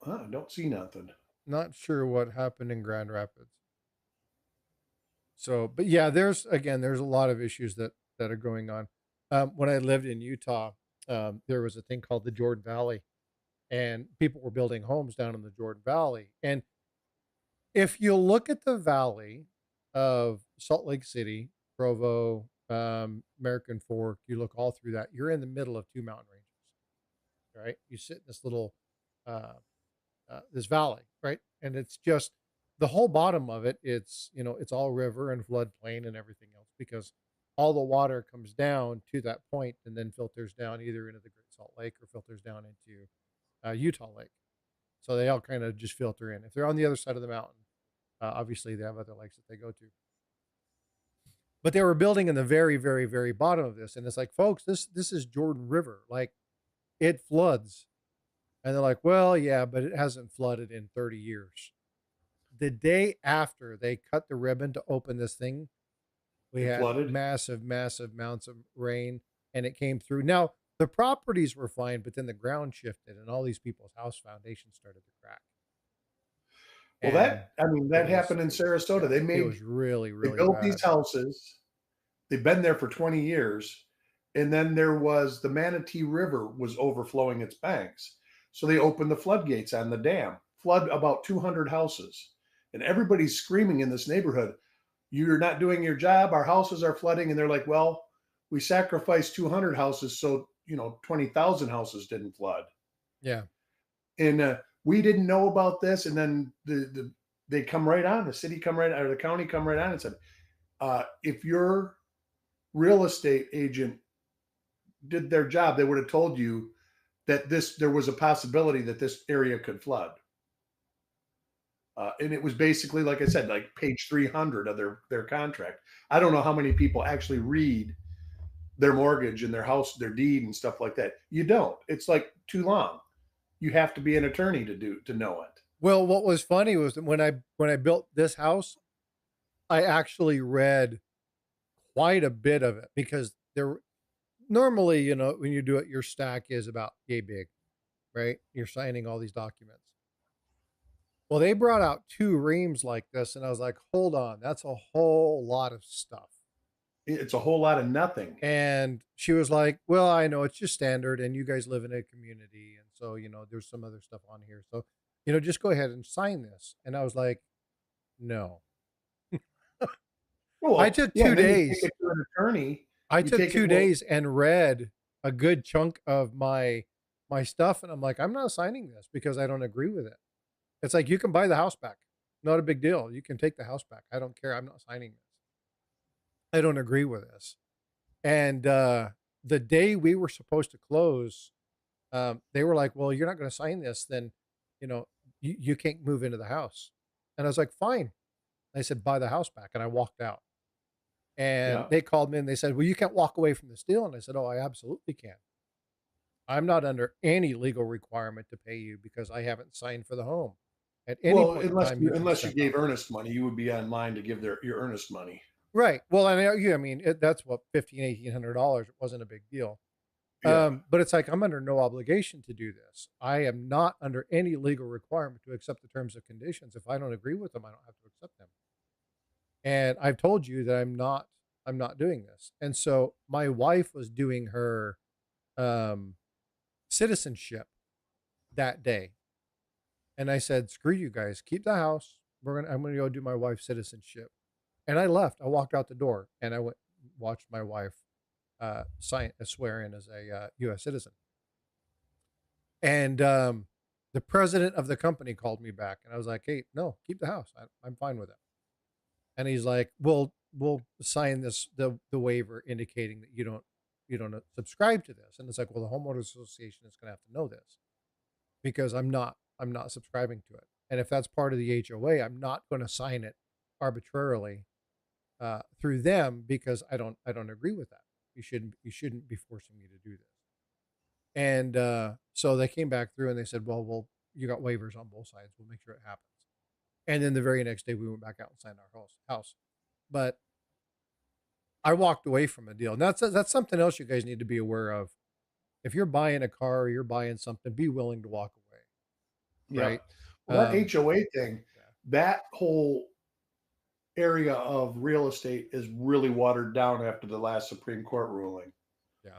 Huh, I don't see nothing. not sure what happened in Grand Rapids. So, but yeah, there's a lot of issues that are going on. When I lived in Utah, there was a thing called the Jordan Valley, and people were building homes down in the Jordan Valley. And if you look at the valley of Salt Lake City, Provo, American Fork, you look all through that, you're in the middle of two mountain ranges, right? You sit in this little uh, this valley, right? And it's just the whole bottom of it. It's all river and floodplain and everything else because all the water comes down to that point and then filters down either into the Great Salt Lake or filters down into Utah Lake. So they all kind of just filter in. If they're on the other side of the mountain, obviously they have other lakes that they go to. But they were building in the very, very, very bottom of this, and it's like, folks, this is Jordan River. Like it floods. And they're like, well, yeah, but it hasn't flooded in 30 years. The day after they cut the ribbon to open this thing, we It had flooded. massive, massive amounts of rain and it came through. Now, the properties were fine, but then the ground shifted and all these people's house foundations started to crack. Well, And I mean, that happened in Sarasota. yeah, it was really, They really built these bad. houses. They've been there for 20 years. And then there was the Manatee River was overflowing its banks. So they opened the floodgates on the dam, flood about 200 houses. And everybody's screaming in this neighborhood, You're not doing your job. Our houses are flooding." And they're like, "Well, we sacrificed 200 houses, so 20,000 houses didn't flood." Yeah. And we didn't know about this. And then they come right on. The city come right, or the county come right on and said, if your real estate agent did their job, they would have told you that there was a possibility that this area could flood. And it was basically, like I said, like page 300 of their contract. I don't know how many people actually read their mortgage and their house, their deed, and stuff like that. You don't. It's like too long. You have to be an attorney to know it. Well, what was funny was that when I built this house, I actually read quite a bit of it because there normally, when you do it, your stack is about yay big, right? You're signing all these documents. Well, they brought out two reams like this, and I was like, hold on, that's a whole lot of stuff. It's a whole lot of nothing. And she was like, well, I know it's just standard, and you guys live in a community. And so, there's some other stuff on here. So, just go ahead and sign this. And I was like, no. I Well, took yeah, two and then you take days it to an attorney. I You took take it, 2 well, days and read a good chunk of my stuff, and I'm like, "I'm not signing this because I don't agree with it." It's like, "You can buy the house back. Not a big deal. You can take the house back. I don't care. I'm not signing this. I don't agree with this." And, the day we were supposed to close, they were like, "Well, you're not gonna sign this, then, you know, you can't move into the house." And I was like, "Fine." I said, "Buy the house back," and I walked out. And yeah. they called me and they said, "Well, you can't walk away from this deal." And I said, "Oh, I absolutely can. I'm not under any legal requirement to pay you because I haven't signed for the home. At any Well, point in time, you can unless you step gave out." earnest money, you would be online to give your earnest money. Right. Well, I mean, that's what, 15, $1,800. It wasn't a big deal. Yeah. But it's like, I'm under no obligation to do this. I am not under any legal requirement to accept the terms and conditions. If I don't agree with them, I don't have to accept them. And I've told you that I'm not doing this. And so my wife was doing her um, citizenship that day. And I said, screw you guys, keep the house. I'm gonna go do my wife's citizenship. And I left. I walked out the door and I went watched my wife swear in as a US citizen. And the president of the company called me back and I was like, hey, no, keep the house. I'm fine with it. And he's like, well, we'll sign the waiver indicating that you don't subscribe to this. And it's like, well, the homeowners association is going to have to know this because I'm not subscribing to it. And if that's part of the HOA, I'm not going to sign it arbitrarily through them because I don't agree with that. You shouldn't be forcing me to do this. And so they came back through and they said, well, you got waivers on both sides. We'll make sure it happens. And then the very next day we went back out and signed our house. But I walked away from a deal. And that's something else you guys need to be aware of. If you're buying a car or you're buying something, be willing to walk away, Yeah. right? Well, that Um, HOA thing, yeah, that whole area of real estate is really watered down after the last Supreme Court ruling. yeah,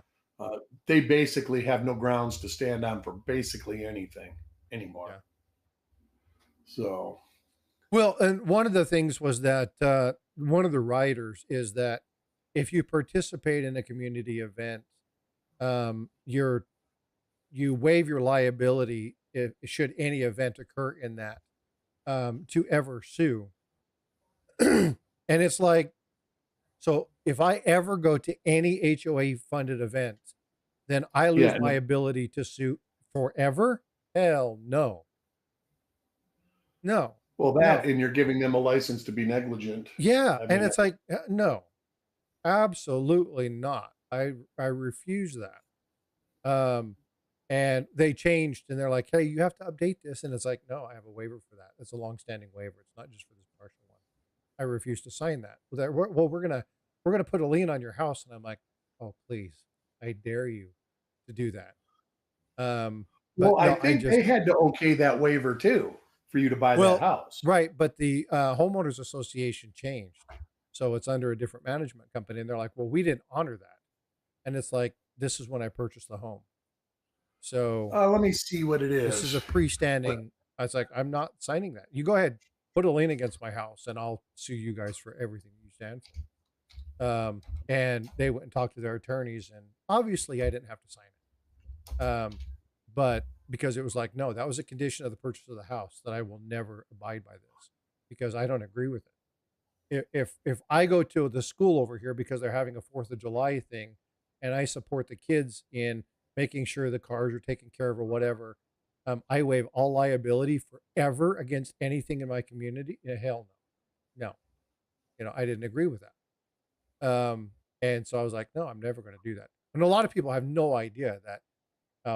They basically have no grounds to stand on for basically anything anymore. yeah. So, Well, and one of the things was that one of the writers is that if you participate in a community event, you're you waive your liability if should any event occur in that to ever sue. And it's like, so if I ever go to any HOA funded event, then I lose yeah. my ability to sue forever? Hell no. No. Well, that, No. and you're giving them a license to be negligent. Yeah, I and mean, it's like, no. Absolutely not. I refuse that. Um, and they changed, and they're like, "Hey, you have to update this," and it's like, "No, I have a waiver for that. It's a long-standing waiver. It's not just for this partial one. I refuse to sign that." Well, we're gonna put a lien on your house, and I'm like, "Oh, please, I dare you to do that." well, But I no, I think just they had to okay that waiver too for you to buy that well, house. right, but the homeowners association changed, so it's under a different management company, and they're like, "Well, we didn't honor that," and it's like, "This is when I purchased the home." So Let me see what it this is a is. But freestanding. I was like, I'm not signing that. You go ahead, put a lien against my house, and I'll sue you guys for everything you understand and they went and talked to their attorneys, and obviously I didn't have to sign it. But because it was like, no, that was a condition of the purchase of the house that I will never abide by this because I don't agree with it. If I go to the school over here because they're having a 4th of July thing and I support the kids in making sure the cars are taken care of or whatever, I waive all liability forever against anything in my community. Hell no. No. I didn't agree with that. And so I was like, no, I'm never going to do that. And a lot of people have no idea that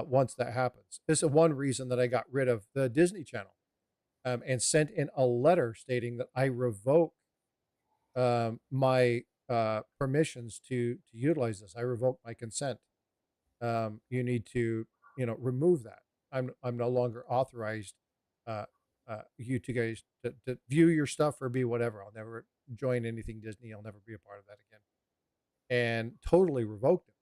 once that happens, this is one reason that I got rid of the Disney Channel and sent in a letter stating that I revoke my permissions to utilize this. I revoke my consent. You need to, remove that. I'm no longer authorized uh, you to guys to view your stuff or be whatever. I'll never join anything Disney. I'll never be a part of that again. And totally revoked it.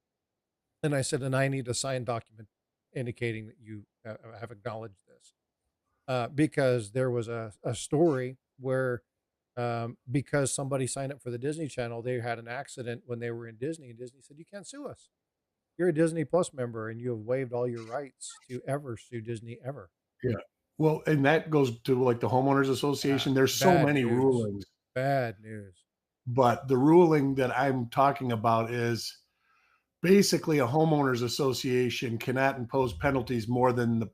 And I said, and I need a signed document indicating that you have acknowledged this. Because there was a story where because somebody signed up for the Disney Channel, they had an accident when they were in Disney, and Disney said, "You can't sue us. You're a Disney Plus member, and you have waived all your rights to ever sue Disney ever." Yeah. Well, and that goes to like the homeowners Yeah, association. There's so bad many news. rulings, Bad news. but the ruling that I'm talking about is basically a homeowners association cannot impose penalties more than the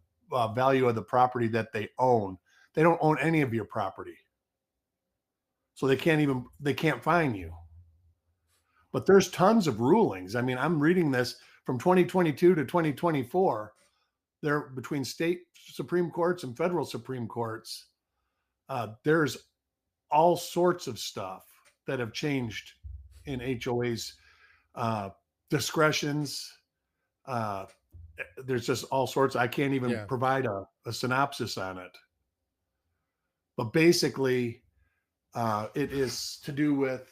value of the property that they own. They don't own any of your property, so they can't fine you. But there's tons of rulings. I mean, I'm reading this from 2022 to 2024. There between state Supreme Courts and federal Supreme Courts. There's all sorts of stuff that have changed in HOA's uh, discretions. Uh, there's just all sorts. I can't even Yeah. provide a synopsis on it. But basically, it is to do with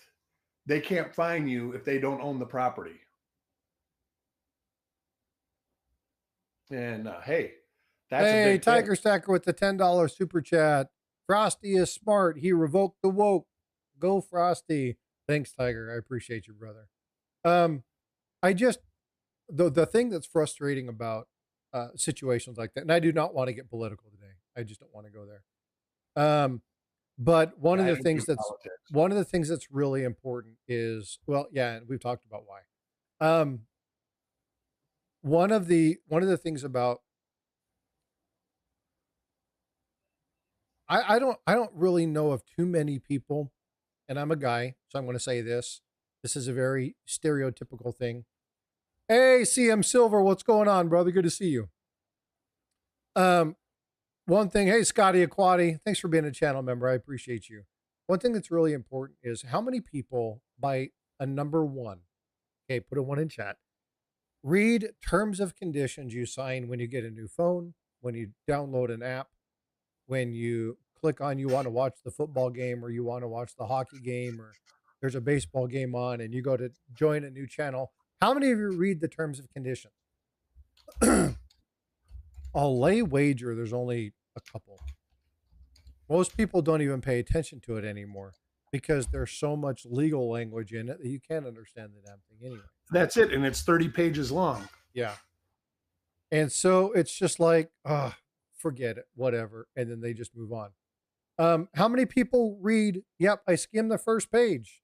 they can't fine you if they don't own the property. And hey, that's a Hey, big thing. Tiger Stacker with the $10 super chat. Frosty is smart. He revoked the woke. Go Frosty. Thanks, Tiger. I appreciate you, brother. Um, I just the thing that's frustrating about situations like that, and I do not want to get political today. I just don't want to go there. But Yeah, I don't do politics. one of the things that's really important is, well, yeah, and we've talked about why. Um, one of the things about I don't really know of too many people, and I'm a guy, so I'm going to say this. This is a very stereotypical thing. Hey, CM Silver, what's going on, brother? Good to see you. Um, One thing, hey, Scotty Aquati, thanks for being a channel member. I appreciate you. One thing that's really important is how many people by a number one, okay, put a one in chat, read terms of conditions you sign when you get a new phone, when you download an app, when you click on you want to watch the football game or you want to watch the hockey game or there's a baseball game on and you go to join a new channel. How many of you read the terms of conditions? I'll lay wager there's only a couple. Most people don't even pay attention to it anymore because there's so much legal language in it that you can't understand the damn thing anyway. That's it, and it's 30 pages long. Yeah. And so it's just like, forget it, whatever. And then they just move on. How many people read, yep, I skimmed the first page.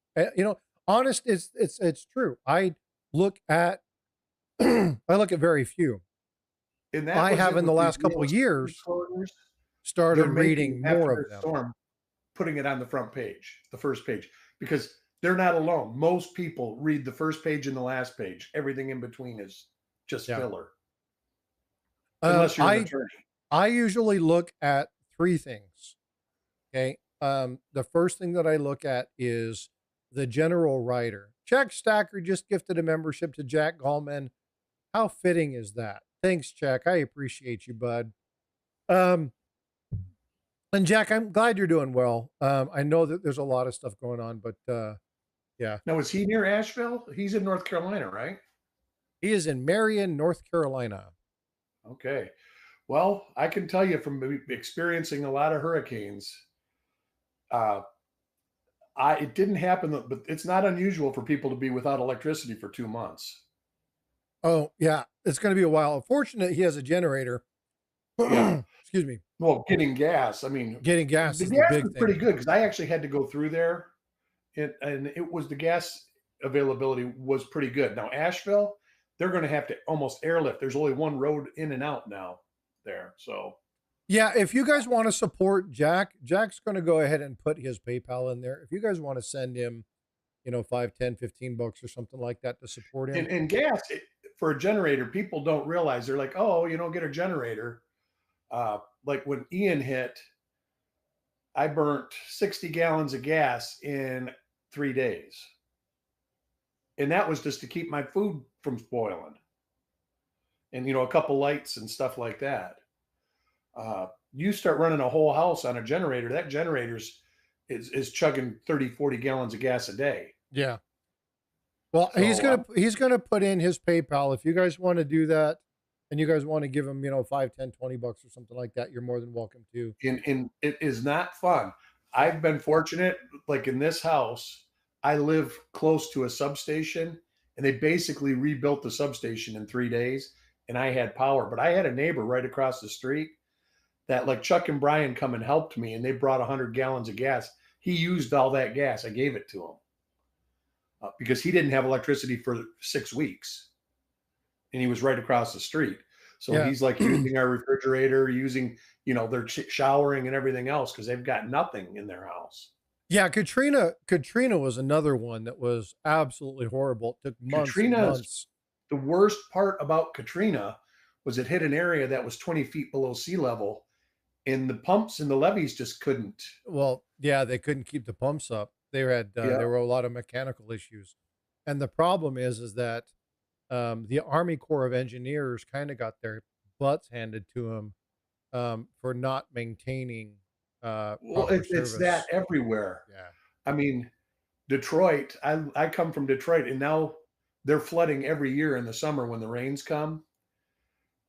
Honest, it's true. I look at I look at very few. And that I was have it in the with these last couple real of estate years disclosures. started They're making reading more after of a them. storm, putting it on the front page, the first page, because they're not alone. Most people read the first page and the last page. Everything in between is just Yeah. filler, unless you're an I attorney. I usually look at three things. Okay. The first thing that I look at is the general writer. Jack Stacker just gifted a membership to Jack Gallman. How fitting is that? Thanks, Jack. I appreciate you, bud. Um, and Jack, I'm glad you're doing well. I know that there's a lot of stuff going on, but yeah, Now, is he near Asheville? He's in North Carolina, right? he is in Marion, North Carolina. Okay. Well, I can tell you from experiencing a lot of hurricanes, uh, it didn't happen, but it's not unusual for people to be without electricity for 2 months. Oh, yeah, it's gonna be a while. Fortunate he has a generator. Yeah. Excuse me. Well, getting gas, I mean, Getting gas the is the gas big was pretty thing. good because I actually had to go through there, and it was the gas availability was pretty good. Now, Asheville, they're gonna have to almost airlift. There's only one road in and out now there, so Yeah, if you guys wanna support Jack, Jack's gonna go ahead and put his PayPal in there. If you guys wanna send him, 5, 10, 15 bucks or something like that to support him. and gas, for a generator, people don't realize, they're like, "Oh, get a generator." Like when Ian hit, I burnt 60 gallons of gas in 3 days, and that was just to keep my food from spoiling, and, a couple lights and stuff like that. You start running a whole house on a generator, that generator's is chugging 30, 40 gallons of gas a day. Yeah. Well, he's So, gonna he's gonna put in his PayPal. If you guys wanna do that and you guys wanna give him, 5, 10, 20 bucks or something like that, you're more than welcome to. and it is not fun. I've been fortunate, like in this house, I live close to a substation, and they basically rebuilt the substation in 3 days, and I had power. But I had a neighbor right across the street that, like, Chuck and Brian come and helped me, and they brought 100 gallons of gas. He used all that gas. I gave it to him because he didn't have electricity for 6 weeks, and he was right across the street. So Yeah. he's like using our refrigerator, using, their showering and everything else because they've got nothing in their house. Yeah, Katrina was another one that was absolutely horrible. It took months and Katrina's months. The worst part about Katrina was it hit an area that was 20 feet below sea level, and the pumps and the levees just couldn't. Well, yeah, they couldn't keep the pumps up. Yeah. There were a lot of mechanical issues. And the problem is that the Army Corps of Engineers kind of got their butts handed to them for not maintaining Well, proper it's that service. everywhere. Yeah. I mean, Detroit, I come from Detroit, and now they're flooding every year in the summer when the rains come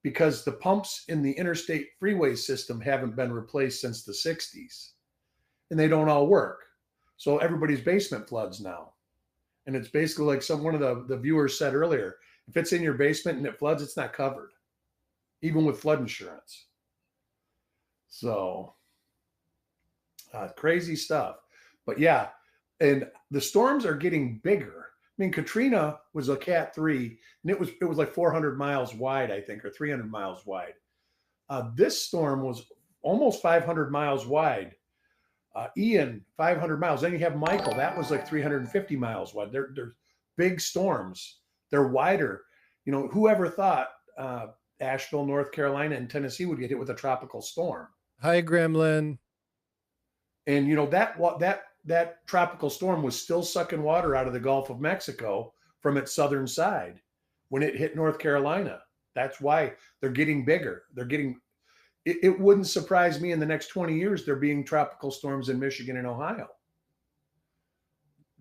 because the pumps in the interstate freeway system haven't been replaced since the 60s, and they don't all work. So everybody's basement floods now. And it's basically like one of the viewers said earlier, if it's in your basement and it floods, it's not covered, even with flood insurance. So crazy stuff. But yeah, and the storms are getting bigger. I mean, Katrina was a Cat 3, and it was like 400 miles wide, I think, or 300 miles wide. This storm was almost 500 miles wide. Ian, 500 miles. Then you have Michael, that was like 350 miles wide. They're big storms. They're wider. Whoever thought Asheville, North Carolina, and Tennessee would get hit with a tropical storm? Hi, Gremlin. And that tropical storm was still sucking water out of the Gulf of Mexico from its southern side when it hit North Carolina. That's why they're getting bigger. It wouldn't surprise me in the next 20 years there being tropical storms in Michigan and Ohio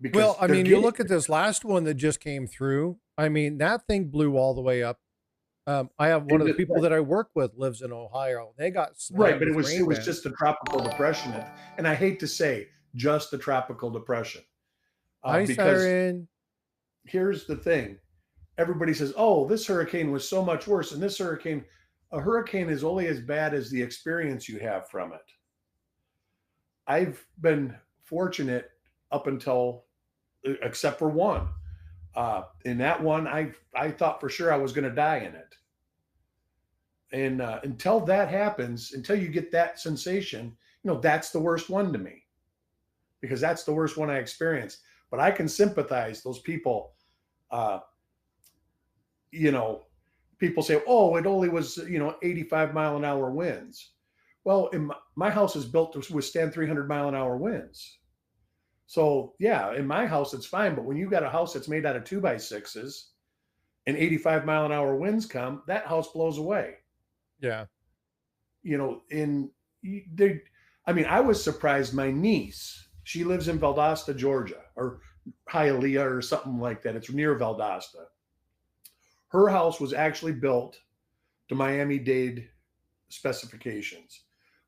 Well, because I they're mean, you getting look at this last one that just came through. I mean, that thing blew all the way up. I have one of the people right, that I work with lives in Ohio. They got right, slammed but it with was it rain was bands. just a tropical depression, and I hate to say just a tropical depression Hi, because Siren. here's the thing: everybody says, "Oh, this hurricane was so much worse," and this hurricane. A hurricane is only as bad as the experience you have from it. I've been fortunate up until, except for one. In that one, I thought for sure I was going to die in it, and until that happens, until you get that sensation, that's the worst one to me because that's the worst one I experienced. But I can sympathize those people. Uh, you know, People say, "Oh, it only was 85-mile-an-hour winds." Well, my house is built to withstand 300-mile-an-hour winds. So yeah, in my house it's fine. But when you got a house that's made out of 2x6s and 85-mile-an-hour winds come, that house blows away. Yeah. In they, I mean, I was surprised. My niece, she lives in Valdosta, Georgia, or Hialeah, or something like that. It's near Valdosta. Her house was actually built to Miami-Dade specifications,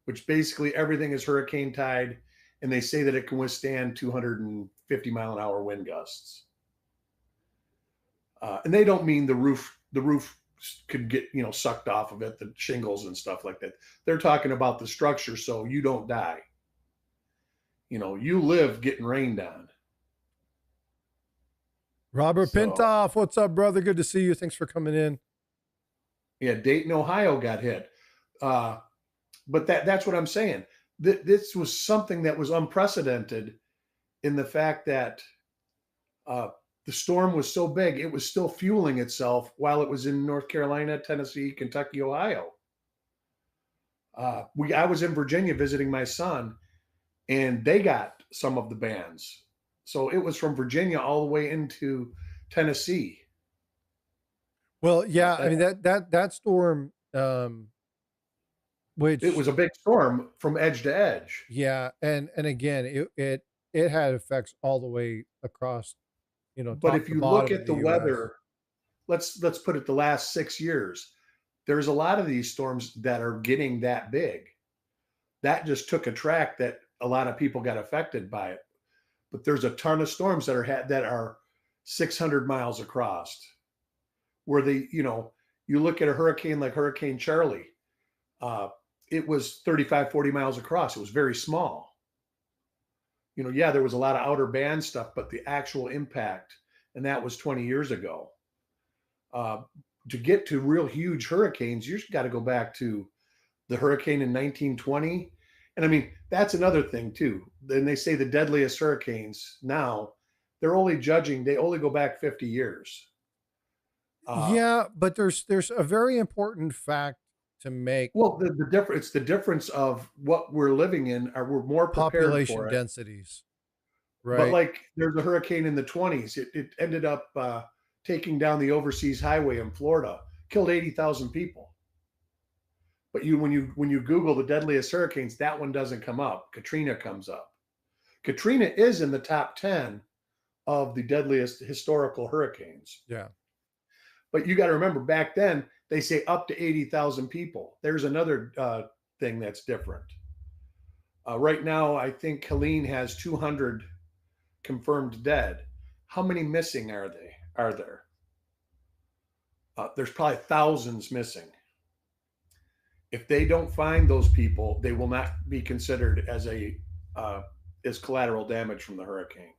which basically everything is hurricane tide and they say that it can withstand 250-mile-an-hour wind gusts. And they don't mean the roof. The roof could get sucked off of it, the shingles and stuff like that. They're talking about the structure, so you don't die. You live getting rained on. Robert So Pintoff, what's up, brother? Good to see you. Thanks for coming in. yeah, Dayton, Ohio got hit. Uh, but that's what I'm saying. This was something that was unprecedented in the fact that uh, the storm was so big, it was still fueling itself while it was in North Carolina, Tennessee, Kentucky, Ohio. I was in Virginia visiting my son, and they got some of the bands. So it was from Virginia all the way into Tennessee. Well, yeah, I Uh, mean that storm, it which was a big storm from edge to edge. yeah, and again, it had effects all the way across, But top if to you look bottom of at the the U.S. weather, let's put it the last 6 years. There's a lot of these storms that are getting that big. That just took a track that a lot of people got affected by it. But there's a ton of storms that are 600 miles across, where you look at a hurricane like Hurricane Charlie. Uh, it was 35, 40 miles across. It was very small. Yeah, there was a lot of outer band stuff, but the actual impact, and that was 20 years ago. Uh, to get to real huge hurricanes, you got to go back to the hurricane in 1920. And I mean, that's another thing too. Then they say the deadliest hurricanes now, they only go back 50 years. Uh, Yeah, but there's a very important fact to make: well, the difference, it's the difference of what we're living in, or we're more prepared population for it. densities, But right? like there's a hurricane in the 20s. It ended up taking down the overseas highway in Florida, killed 80,000 people. But when you Google the deadliest hurricanes, that one doesn't come up. Katrina comes up. Katrina is in the top 10 of the deadliest historical hurricanes. Yeah. But you got to remember, back then they say up to 80,000 people. There's another thing that's different. Right now, I think Helene has 200 confirmed dead. How many missing Are there? There's probably thousands missing. If they don't find those people, they will not be considered uh, as collateral damage from the hurricane.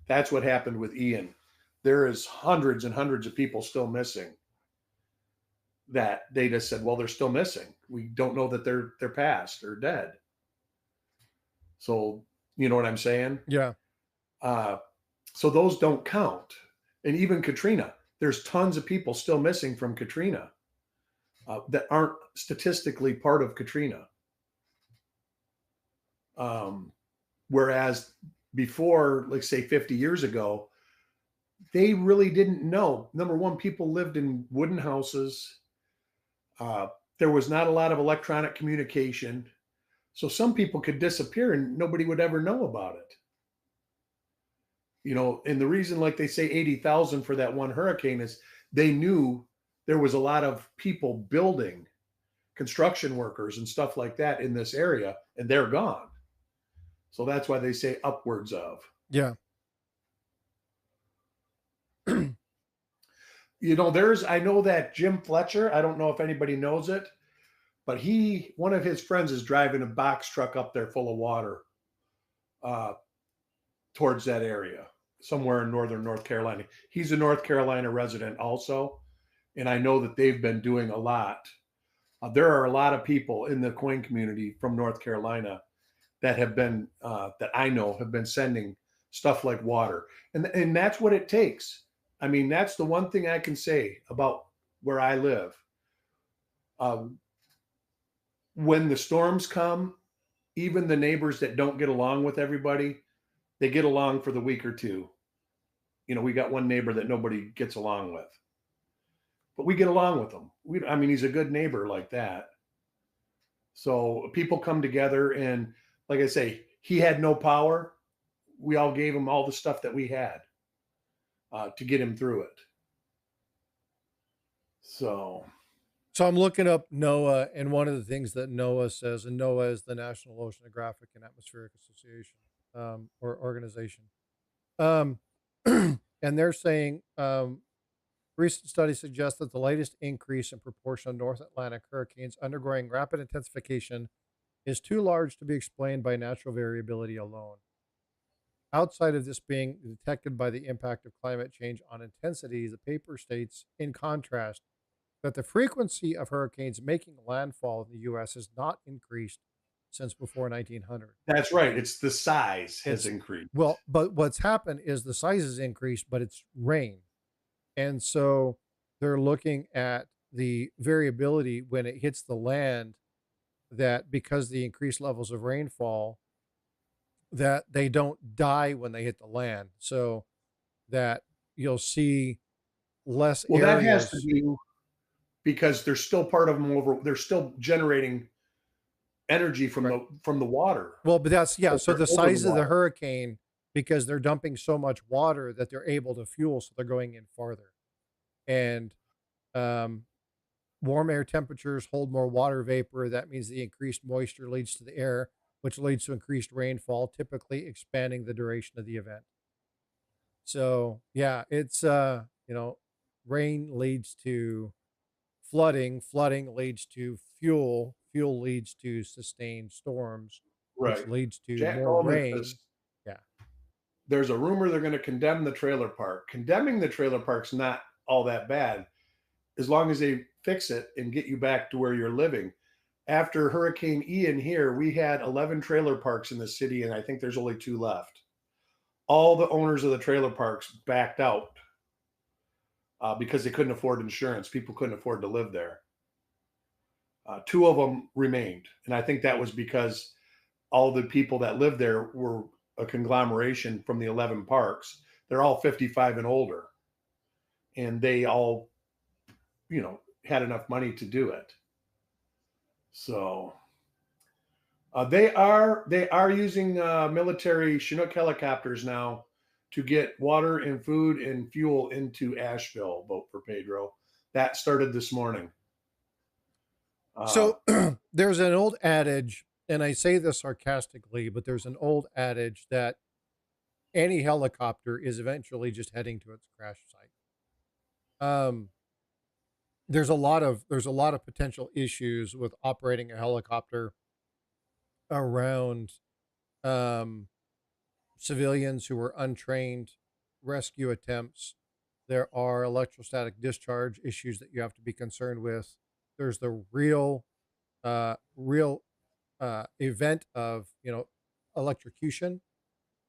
That's what happened with Ian. There is hundreds and hundreds of people still missing that they just said, well, they're still missing. We don't know that they're passed or dead. So you know what I'm saying? Yeah. Uh, so those don't count. And even Katrina, there's tons of people still missing from Katrina that aren't statistically part of Katrina. Um, Whereas before, like say 50 years ago, they really didn't know. Number one, people lived in wooden houses. Uh, there was not a lot of electronic communication. So some people could disappear and nobody would ever know about it. And the reason, like they say, 80,000 for that one hurricane is they knew there was a lot of people building, construction workers and stuff like that in this area, and they're gone. So that's why they say upwards of. Yeah. I know that Jim Fletcher, I don't know if anybody knows it, but one of his friends is driving a box truck up there full of water uh, towards that area, somewhere in northern North Carolina. He's a North Carolina resident also, and I know that they've been doing a lot. There are a lot of people in the coin community from North Carolina that that I know have been sending stuff like water, and that's what it takes. I mean, that's the one thing I can say about where I live. Uh, when the storms come, even the neighbors that don't get along with everybody, they get along for the week or two. We got one neighbor that nobody gets along with, but we get along with him. I mean, he's a good neighbor like that. So people come together, and like I say, he had no power. We all gave him all the stuff that we had to get him through it. So So I'm looking up NOAA, and one of the things that NOAA says, and NOAA is the National Oceanographic and Atmospheric Association. or organization. Um, and they're saying recent studies suggest that the latest increase in proportion of North Atlantic hurricanes undergoing rapid intensification is too large to be explained by natural variability alone. Outside of this being detected by the impact of climate change on intensity, the paper states, in contrast, that the frequency of hurricanes making landfall in the U.S. has not increased since before 1900. That's right. It's the size has It's increased. well, but what's happened is the size has increased, but it's rain. And so they're looking at the variability when it hits the land, that because the increased levels of rainfall, that they don't die when they hit the land. So that you'll see less Well, that has to areas. do because they're still part of them over. They're still generating energy Right. from the water. Well, but that's, yeah. So So they're the over the size of the water. hurricane, because they're dumping so much water that they're able to fuel, so they're going in farther. And um, warm air temperatures hold more water vapor. That means the increased moisture leads to the air, which leads to increased rainfall, typically expanding the duration of the event. So yeah, it's rain leads to flooding, flooding leads to fuel, fuel leads to sustained storms, which Right. leads to Jack more Goldman says rain. Yeah. there's a rumor they're going to condemn the trailer park. Condemning the trailer park's not all that bad as long as they fix it and get you back to where you're living. After Hurricane Ian here, we had 11 trailer parks in the city, and I think there's only two left. All the owners of the trailer parks backed out because they couldn't afford insurance. People couldn't afford to live there. Two of them remained, and I think that was because all the people that lived there were a conglomeration from the 11 parks. They're all 55 and older, and they all, had enough money to do it. So they are using military Chinook helicopters now to get water and food and fuel into Asheville. Vote for Pedro. That started this morning. Uh, So there's an old adage, and I say this sarcastically, but there's an old adage that any helicopter is eventually just heading to its crash site. Um, there's a lot of potential issues with operating a helicopter around um, civilians who are untrained, rescue attempts. There are electrostatic discharge issues that you have to be concerned with. There's the real event of electrocution.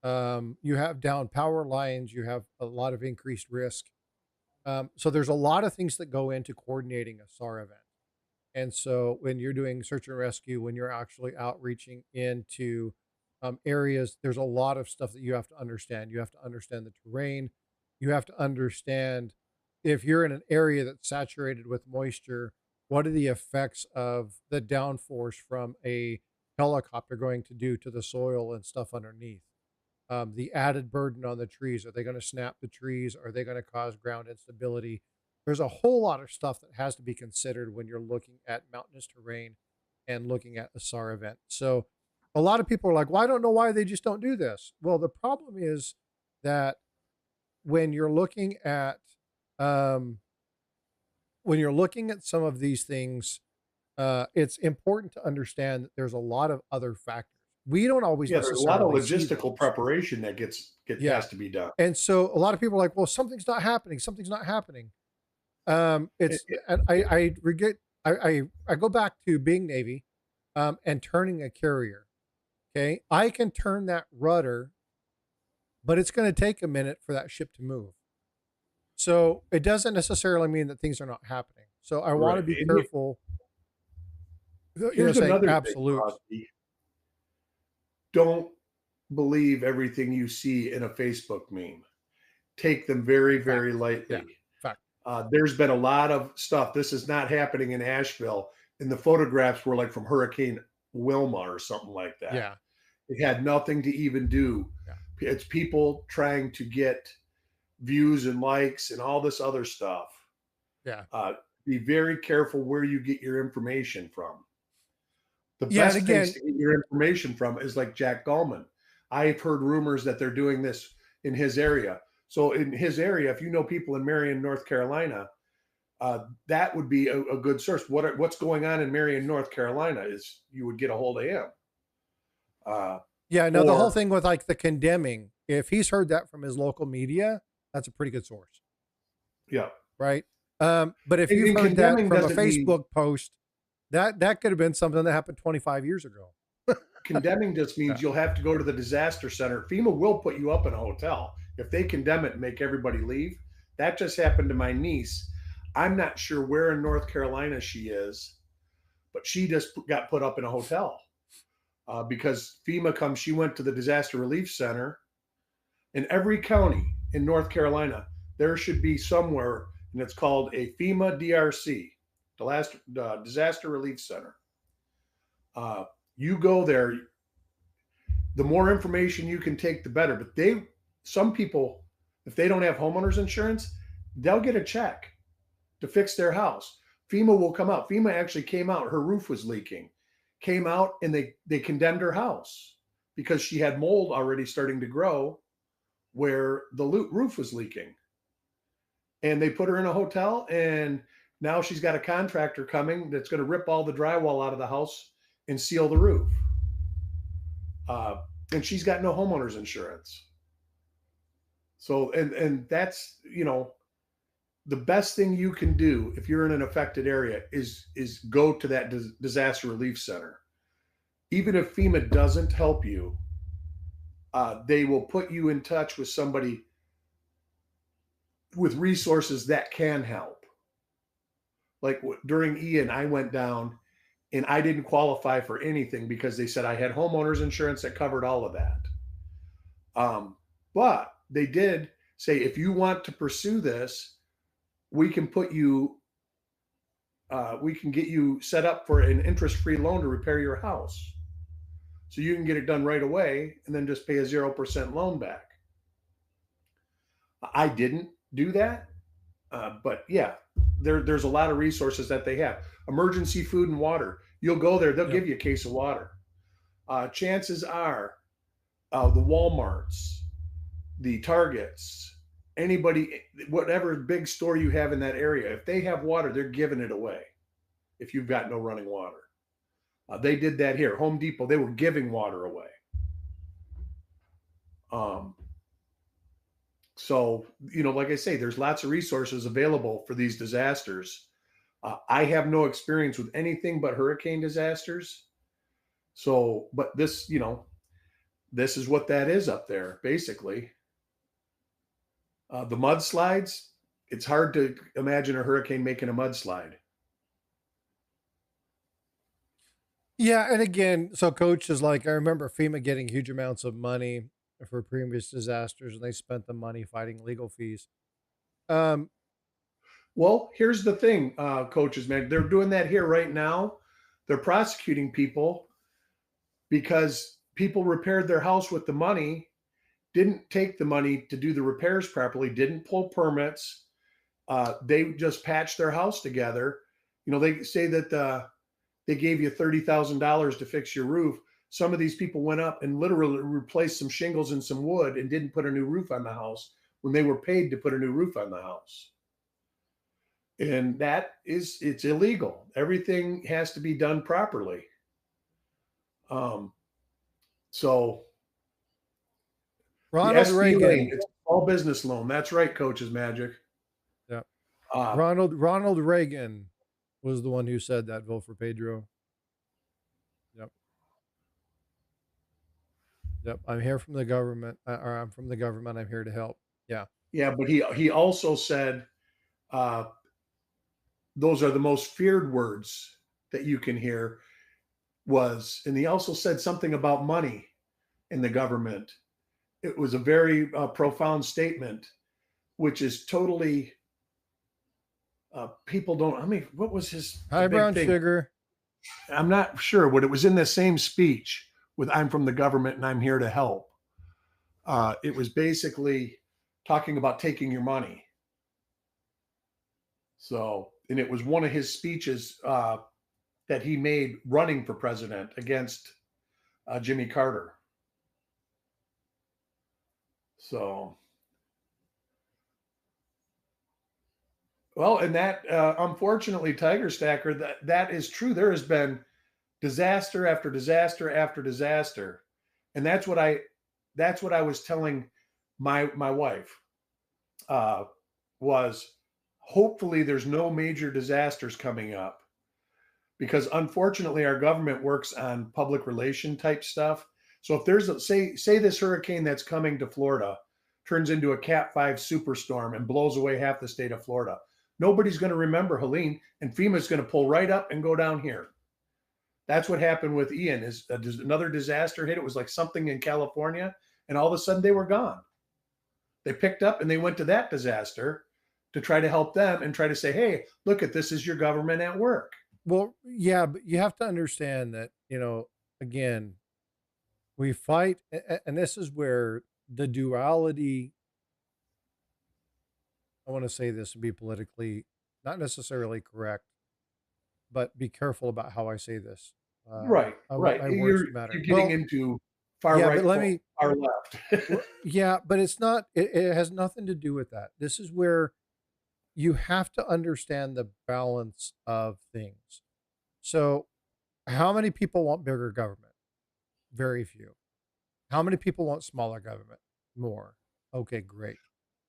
You have down power lines. You have a lot of increased risk. So there's a lot of things that go into coordinating a SAR event. And so when you're doing search and rescue, when you're actually outreaching into areas, there's a lot of stuff that you have to understand. You have to understand the terrain. You have to understand if you're in an area that's saturated with moisture, what are the effects of the downforce from a helicopter going to do to the soil and stuff underneath? The added burden on the trees. Are they going to snap the trees? Are they going to cause ground instability? There's a whole lot of stuff that has to be considered when you're looking at mountainous terrain and looking at a SAR event. So a lot of people are like, well, I don't know why they just don't do this. Well, the problem is that when you're looking at um, when you're looking at some of these things, it's important to understand that there's a lot of other factors. We don't always yeah, there's a lot of necessarily see logistical those. preparation that Yeah. has to be done. And so a lot of people are like, "Well, something's not happening. Something's not happening." It, It's it, and it, I regret I go back to being Navy, and turning a carrier. Okay, I can turn that rudder, but it's going to take a minute for that ship to move. So it doesn't necessarily mean that things are not happening. So I want to right. be And careful, here's saying another thing, absolutes. Crosby. Don't believe everything you see in a Facebook meme. Take them very, Fact. very Yeah, lightly. fact. There's been a lot of stuff. This is not happening in Asheville. And the photographs were like from Hurricane Wilma or something like that. Yeah, It had nothing to even do. yeah, It's people trying to get views and likes and all this other stuff. yeah, Uh, be very careful where you get your information from. The yeah. And best place again, to get your information from is like Jack Gallman. I've heard rumors that they're doing this in his area. So in his area, if you know people in Marion, North Carolina, that would be a good source. What's going on in Marion, North Carolina is you would get a hold of him. Uh, Yeah, no, the whole or thing with like the condemning, if he's heard that from his local media, that's a pretty good source, yeah, right? But if you've and heard that condemning from a doesn't mean Facebook post, that could have been something that happened 25 years ago. condemning just Yeah. means you'll have to go to the disaster center. FEMA will put you up in a hotel if they condemn it and make everybody leave. That just happened to my niece. I'm not sure where in North Carolina she is, but she just got put up in a hotel because FEMA comes. She went to the disaster relief center in every county in North Carolina. There should be somewhere, and it's called a FEMA DRC, the last disaster relief center. Uh, you go there, the more information you can take, the better. But some people, if they don't have homeowners insurance, they'll get a check to fix their house. FEMA will come out. FEMA actually came out. Her roof was leaking, came out, and they condemned her house because she had mold already starting to grow where the roof was leaking. And they put her in a hotel, and now she's got a contractor coming that's going to rip all the drywall out of the house and seal the roof. Uh, and she's got no homeowners insurance. So, and that's, the best thing you can do if you're in an affected area is go to that disaster relief center. Even if FEMA doesn't help you, they will put you in touch with somebody with resources that can help. Like during Ian, I went down and I didn't qualify for anything because they said I had homeowners insurance that covered all of that. But they did say if you want to pursue this, we can put you, we can get you set up for an interest-free loan to repair your house, so you can get it done right away and then just pay a 0% loan back. I didn't do that, but yeah, there's a lot of resources that they have. Emergency food and water. You'll go there, they'll Yep. give you a case of water. Chances are, the WalMarts, the Targets, anybody, whatever big store you have in that area, if they have water, they're giving it away. If you've got no running water, they did that here. Home Depot, they were giving water away. Um, So, like I say, there's lots of resources available for these disasters. I have no experience with anything but hurricane disasters. So, but this is what that is up there, basically. The mudslides, it's hard to imagine a hurricane making a mudslide. Yeah, and again, so coach is like, I remember FEMA getting huge amounts of money for previous disasters, and they spent the money fighting legal fees. Um, Well, here's the thing, coaches, man, they're doing that here right now. They're prosecuting people because people repaired their house with the money, didn't take the money to do the repairs properly, didn't pull permits. They just patched their house together. They say that they gave you $30,000 to fix your roof. Some of these people went up and literally replaced some shingles and some wood and didn't put a new roof on the house when they were paid to put a new roof on the house. And it's illegal. Everything has to be done properly. Um, so the Ronald SBA, Reagan, it's all business loan. That's right, Coach's Magic. yeah, Uh, Ronald Reagan was the one who said that vote for Pedro. Yep, yep. I'm here from the government, or I'm from the government. I'm here to help. Yeah, yeah, but he also said uh, those are the most feared words that you can hear. And he also said something about money in the government. It was a very profound statement, which is totally people don't. I mean, what was the high big brown thing? sugar. I'm not sure, but it was in the same speech with "I'm from the government and I'm here to help." It was basically talking about taking your money. So, and it was one of his speeches that he made running for president against Jimmy Carter. So, well, and that unfortunately, Tiger Stacker, that is true. There has been disaster after disaster after disaster, and that's what I was telling my wife uh, was hopefully there's no major disasters coming up because unfortunately our government works on public relation type stuff. So if there's say this hurricane that's coming to Florida turns into a Cat 5 superstorm and blows away half the state of Florida, nobody's going to remember Helene, and FEMA's going to pull right up and go down here. That's what happened with Ian. Is another disaster hit? It was like something in California, and all of a sudden they were gone. They picked up and they went to that disaster to try to help them and try to say, "Hey, look at this is your government at work." Well, yeah, but you have to understand that, again, we fight, and this is where the duality, I want to say this and be politically not necessarily correct, but be careful about how I say this. Right, I want right. my words You're to matter. you're getting Well, into far yeah, but right, let me, far left. yeah, but it's not, it has nothing to do with that. This is where you have to understand the balance of things. So, how many people want bigger government? Very few. How many people want smaller government? More. Okay, great.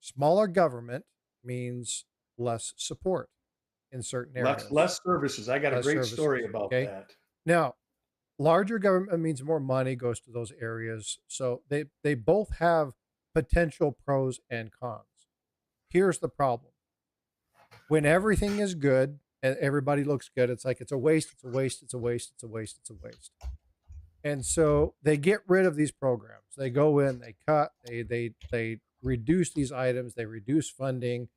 Smaller government means less support in certain less areas, less services. I got a less great story services. about Okay. that. Now, larger government means more money goes to those areas. So they both have potential pros and cons. Here's the problem. When everything is good and everybody looks good, it's like it's a waste, it's a waste, it's a waste, it's a waste, it's a waste. And so they get rid of these programs. They go in, they cut, they reduce these items, they reduce funding.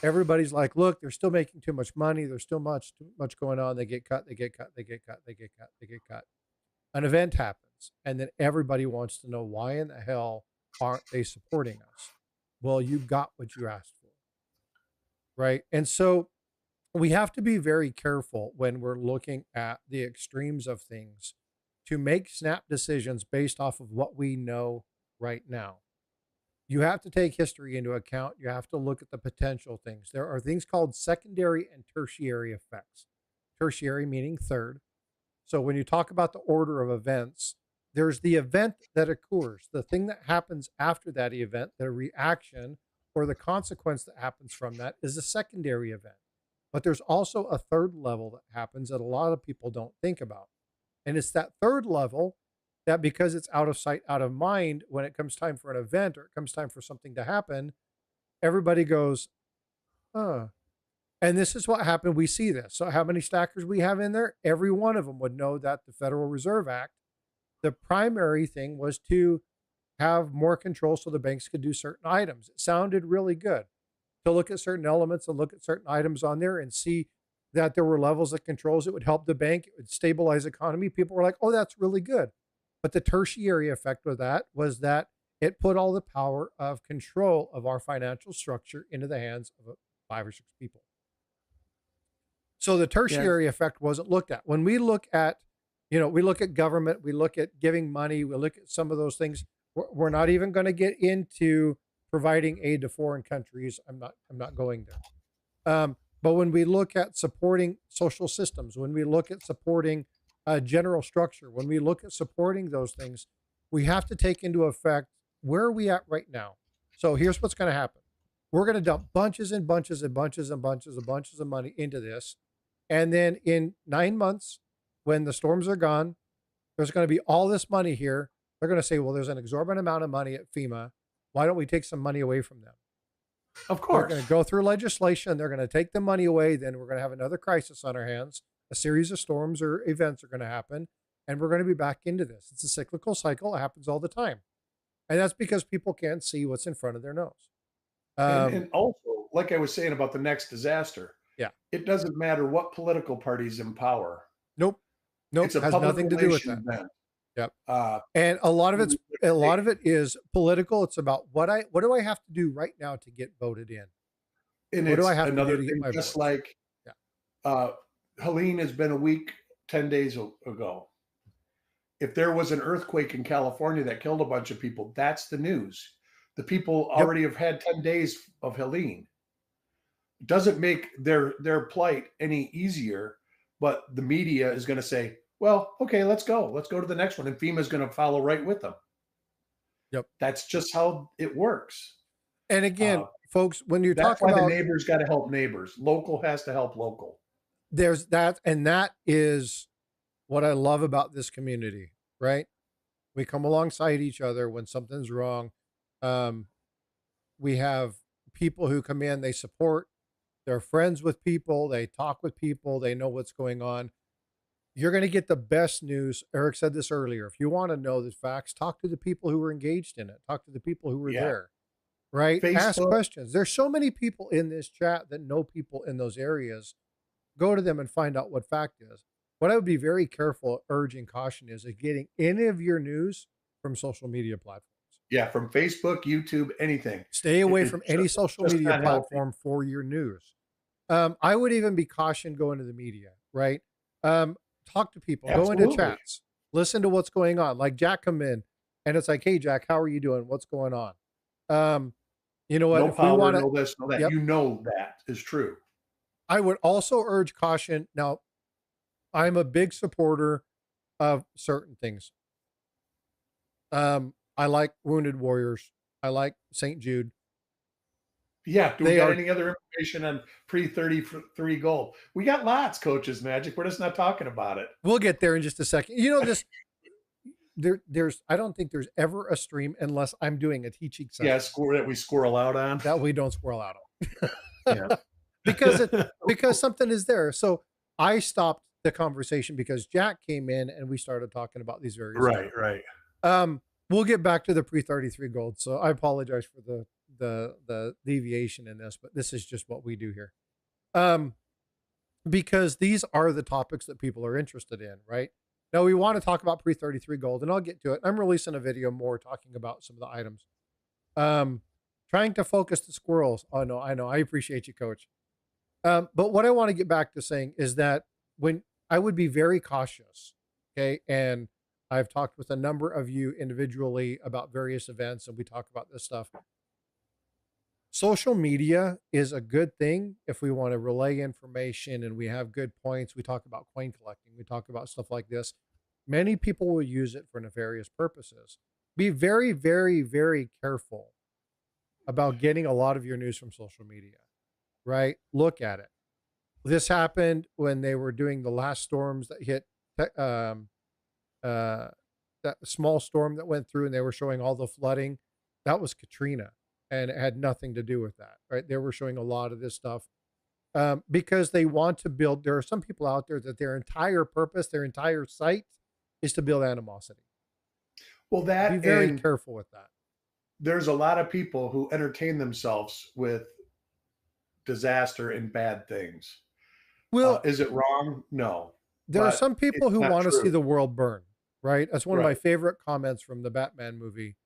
Everybody's like, look, they're still making too much money. There's still too much going on. They get cut, they get cut, they get cut, they get cut, they get cut. An event happens, and then everybody wants to know why in the hell aren't they supporting us? Well, you got what you asked for, right? And so we have to be very careful when we're looking at the extremes of things to make snap decisions based off of what we know right now. You have to take history into account. You have to look at the potential things. There are things called secondary and tertiary effects. Tertiary meaning third. So when you talk about the order of events, there's the event that occurs, the thing that happens after that event, the reaction or the consequence that happens from that is a secondary event. But there's also a third level that happens that a lot of people don't think about. And it's that third level that because it's out of sight, out of mind, when it comes time for an event or it comes time for something to happen, everybody goes, oh. And this is what happened. We see this. So, how many stackers we have in there? Every one of them would know that the Federal Reserve Act, the primary thing was to have more control so the banks could do certain items. It sounded really good to look at certain elements and look at certain items on there and see that there were levels of controls. It would help the bank, it would stabilize the economy. People were like, oh, that's really good. But the tertiary effect of that was that it put all the power of control of our financial structure into the hands of 5 or 6 people. So the Yeah, tertiary effect wasn't looked at. When we look at, we look at government, we look at giving money, we look at some of those things. We're not even going to get into providing aid to foreign countries. I'm not going there. But when we look at supporting social systems, when we look at supporting general structure, when we look at supporting those things, we have to take into effect where are we at right now. So here's what's going to happen. We're going to dump bunches and bunches and bunches and bunches and bunches of money into this. And then in 9 months, when the storms are gone, there's going to be all this money here. They're going to say, well, there's an exorbitant amount of money at FEMA. Why don't we take some money away from them? of They're going to course. go through legislation. They're going to take the money away. Then we're going to have another crisis on our hands. A series of storms or events are going to happen. And we're going to be back into this. It's a cyclical cycle. It happens all the time. And that's because people can't see what's in front of their nose. And also, like I was saying about the next disaster, Yeah. it doesn't matter what political party's in power. Nope. It's Nope. a Has public nothing to do with relation that. event. Yep. Uh, And a lot of it is political. It's about what do I have to do right now to get voted in? and What do I it's have to do another to get thing, my just votes? like Yeah. uh, Helene has been a week, 10 days ago. If there was an earthquake in California that killed a bunch of people, that's the news. The people Yep. already have had 10 days of Helene. It doesn't make their plight any easier, but the media is going to say, well, okay, let's go. Let's go to the next one. And FEMA is going to follow right with them. Yep. That's just how it works. And Uh, again, folks, when you that's talk why the about neighbors got to help neighbors. Local has to help local. there's that, and that is what I love about this community, right? We come alongside each other when something's wrong. Um, we have people who come in, they support, they're friends with people, they talk with people, they know what's going on. You're going to get the best news. Eric said this earlier. If you want to know the facts, talk to the people who were engaged in it, talk to the people who were Yeah. there, right? Ask Facebook. questions. There's so many people in this chat that know people in those areas. Go to them and find out what fact is. What I would be very careful, urging caution is getting any of your news from social media platforms. Yeah. From Facebook, YouTube, anything. Stay away from any It's social just media not healthy. platform for your news. I would even be cautioned going to the media, right? Talk to people, go into Absolutely. chats, listen to what's going on. Like Jack come in and it's like, hey Jack, how are you doing? What's going on? Um, you know what? No If we power, want to, no this, no that. yep. You know that is true. I would also urge caution. Now, I'm a big supporter of certain things. I like Wounded Warriors. I like St. Jude. Yeah. Do we They got are. any other information on pre 33 gold? We got lots, coaches magic. We're just not talking about it. We'll get there in just a second. You know this. There's. I don't think there's ever a stream unless I'm doing a teaching Yeah, session score that we squirrel out on. that we don't squirrel out on Yeah. because it because something is there. So I stopped the conversation because Jack came in and we started talking about these various Right, things. right. We'll get back to the pre 33 gold. So I apologize for the deviation in this, but this is just what we do here. Um, because these are the topics that people are interested in, right? Now we want to talk about pre 33 gold, and I'll get to it. I'm releasing a video more talking about some of the items. Um, trying to focus the squirrels. Oh no, I know. I appreciate you, coach. But what I want to get back to saying is that when I would be very cautious, okay, and I've talked with a number of you individually about various events, and we talk about this stuff. Social media is a good thing if we want to relay information and we have good points. We talk about coin collecting, we talk about stuff like this. Many people will use it for nefarious purposes. Be very, very, very careful about getting a lot of your news from social media, right? Look at it. This happened when they were doing the last storms that hit uh, that small storm that went through and they were showing all the flooding. That was Katrina and it had nothing to do with that, right? They were showing a lot of this stuff because they want to build. There are some people out there that their entire purpose, their entire site is to build animosity. Well, Be that very and careful with that. there's a lot of people who entertain themselves with disaster and bad things. Well, Is it wrong? No, there are but some people it's who not want to see true. the world burn, right? That's one of my Right. favorite comments from the Batman movie,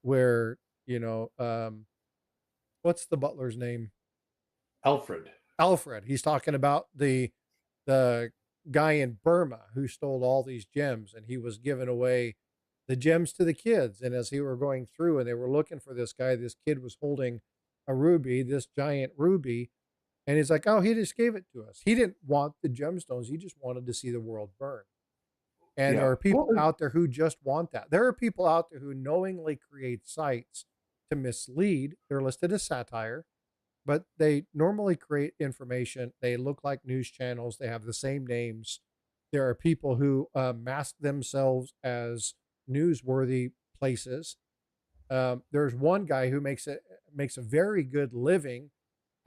where, you know, what's the butler's name? Alfred. Alfred. He's talking about the guy in Burma who stole all these gems and he was giving away the gems to the kids. And as he were going through and they were looking for this guy, this kid was holding a ruby, this giant ruby. And he's like, oh, he just gave it to us. He didn't want the gemstones. He just wanted to see the world burn. And there Yeah. are Well, people out there who just want that. There are people out there who knowingly create sites to mislead. They're listed as satire, but they normally create information. They look like news channels. They have the same names. There are people who mask themselves as newsworthy places. There's one guy who makes a very good living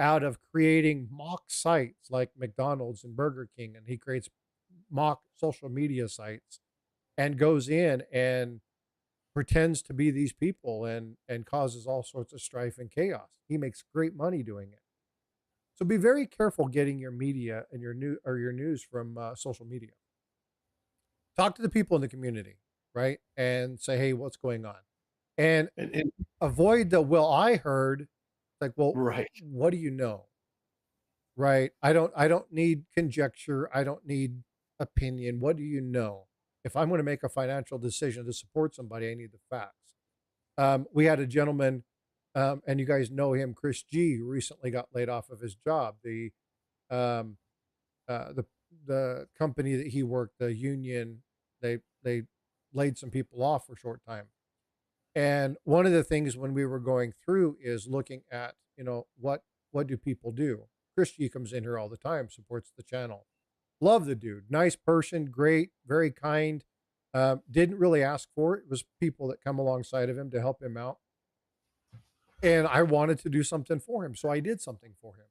out of creating mock sites like McDonald's and Burger King, and he creates mock social media sites and goes in and pretends to be these people and causes all sorts of strife and chaos. He makes great money doing it. So be very careful getting your media and your news from social media. Talk to the people in the community, right? And say, hey, what's going on? And and avoid the well, I heard like, well, right. what do you know? Right? I don't need conjecture. I don't need opinion. What do you know? If I'm going to make a financial decision to support somebody, I need the facts. We had a gentleman, and you guys know him, Chris G, who recently got laid off of his job. Um, the the company that he worked, the union, they laid some people off for a short time. And one of the things when we were going through is looking at, what do people do? Chris G comes in here all the time, supports the channel. Love the dude. Nice person, great, very kind. Didn't really ask for it. It was people that come alongside of him to help him out. And I wanted to do something for him. So I did something for him.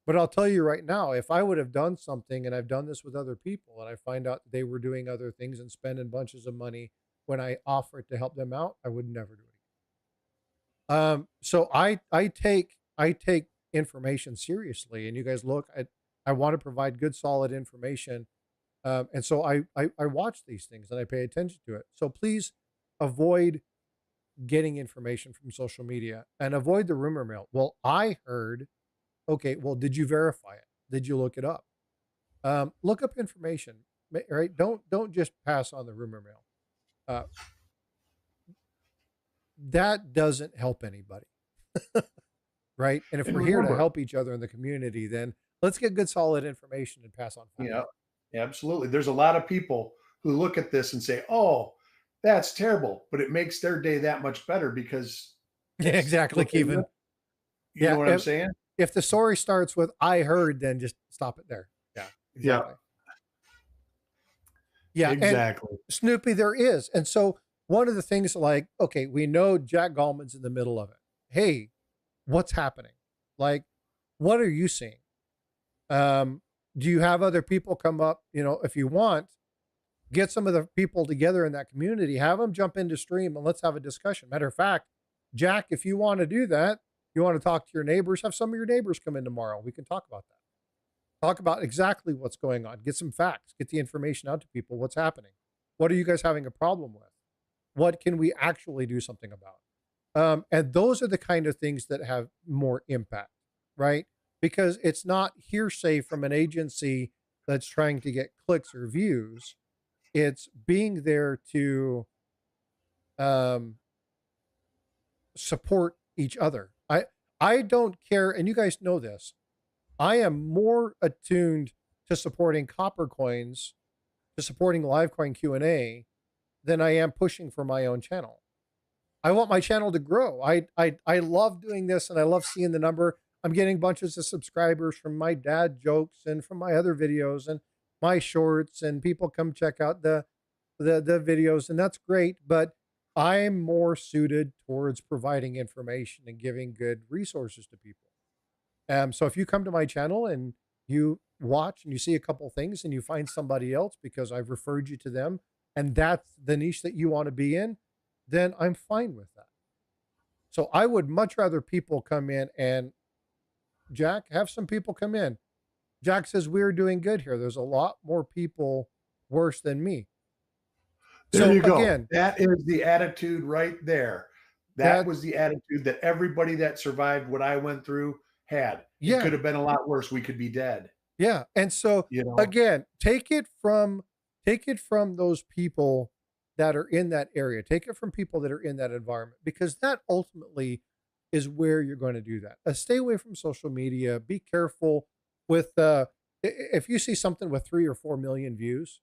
But I'll tell you right now, if I would have done something, and I've done this with other people, and I find out they were doing other things and spending bunches of money when I offered to help them out, I would never do it again. So I take information seriously, and you guys look, I want to provide good, solid information, and so I watch these things and I pay attention to it. So please avoid getting information from social media and avoid the rumor mill. Well, I heard. Okay, well, did you verify it? Did you look it up? Look up information, right? Don't just pass on the rumor mill. Uh, that doesn't help anybody, right? And if And we're here to remember, help each other in the community, then let's get good, solid information and pass on facts. yeah, absolutely. There's a lot of people who look at this and say, "Oh, that's terrible," but it makes their day that much better because Yeah, that's exactly, what they live. Kevin. You Yeah, know what I'm saying? if the story starts with "I heard," then just stop it there. Yeah, Yeah, exactly. Yeah, and exactly. Snoopy, there is. And so one of the things, like, okay, we know Jack Gallman's in the middle of it. Hey, what's happening? Like, what are you seeing? Do you have other people come up? If you want, get some of the people together in that community, have them jump into stream and let's have a discussion. Matter of fact, Jack, if you want to do that, you want to talk to your neighbors, have some of your neighbors come in tomorrow. We can talk about that. Talk about exactly what's going on. Get some facts. Get the information out to people. What's happening? What are you guys having a problem with? What can we actually do something about? And those are the kind of things that have more impact, right? Because it's not hearsay from an agency that's trying to get clicks or views. It's being there to um, support each other. I don't care, and you guys know this. I am more attuned to supporting copper coins, to supporting Livecoin Q&A than I am pushing for my own channel. I want my channel to grow. I love doing this, and I love seeing the number. I'm getting bunches of subscribers from my dad jokes and from my other videos and my shorts, and people come check out the videos, and that's great. But I'm more suited towards providing information and giving good resources to people. So if you come to my channel and you watch and you see a couple things and you find somebody else because I've referred you to them, and that's the niche that you want to be in, then I'm fine with that. So I would much rather people come in and, Jack, have some people come in. Jack says, we're doing good here. There's a lot more people worse than me. There So you go. again, That is the attitude right there. That that, was the attitude that everybody that survived what I went through had. It yeah, could have been a lot worse. We could be dead, yeah. And so you know? again, take it from those people that are in that area. Take it from people that are in that environment, because that ultimately is where you're going to do that. Stay away from social media. Be careful with if you see something with 3 or 4 million views,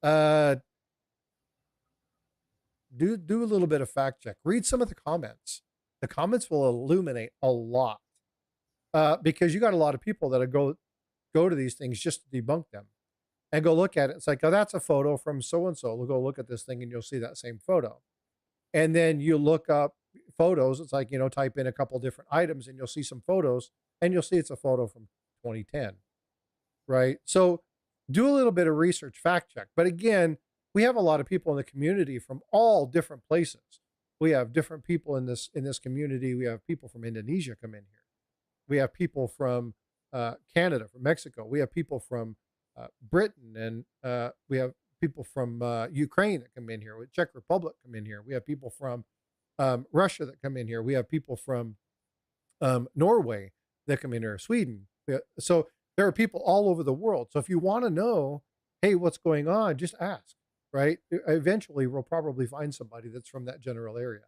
uh do a little bit of fact check. Read some of the comments. The comments will illuminate a lot. Because you got a lot of people that go to these things just to debunk them and go look at it. It's like, oh, that's a photo from so and so. We'll go look at this thing and you'll see that same photo. And then you look up photos. It's like, type in a couple different items and you'll see some photos and you'll see it's a photo from 2010. Right. So do a little bit of research, fact check. But again, we have a lot of people in the community from all different places. We have different people in this community. We have people from Indonesia come in here. We have people from Canada, from Mexico. We have people from Britain, and we have people from Ukraine that come in here. Czech Republic come in here. We have people from Russia that come in here. We have people from Norway that come in here, Sweden. So there are people all over the world. So if you want to know, hey, what's going on, just ask. right? Eventually, we'll probably find somebody that's from that general area.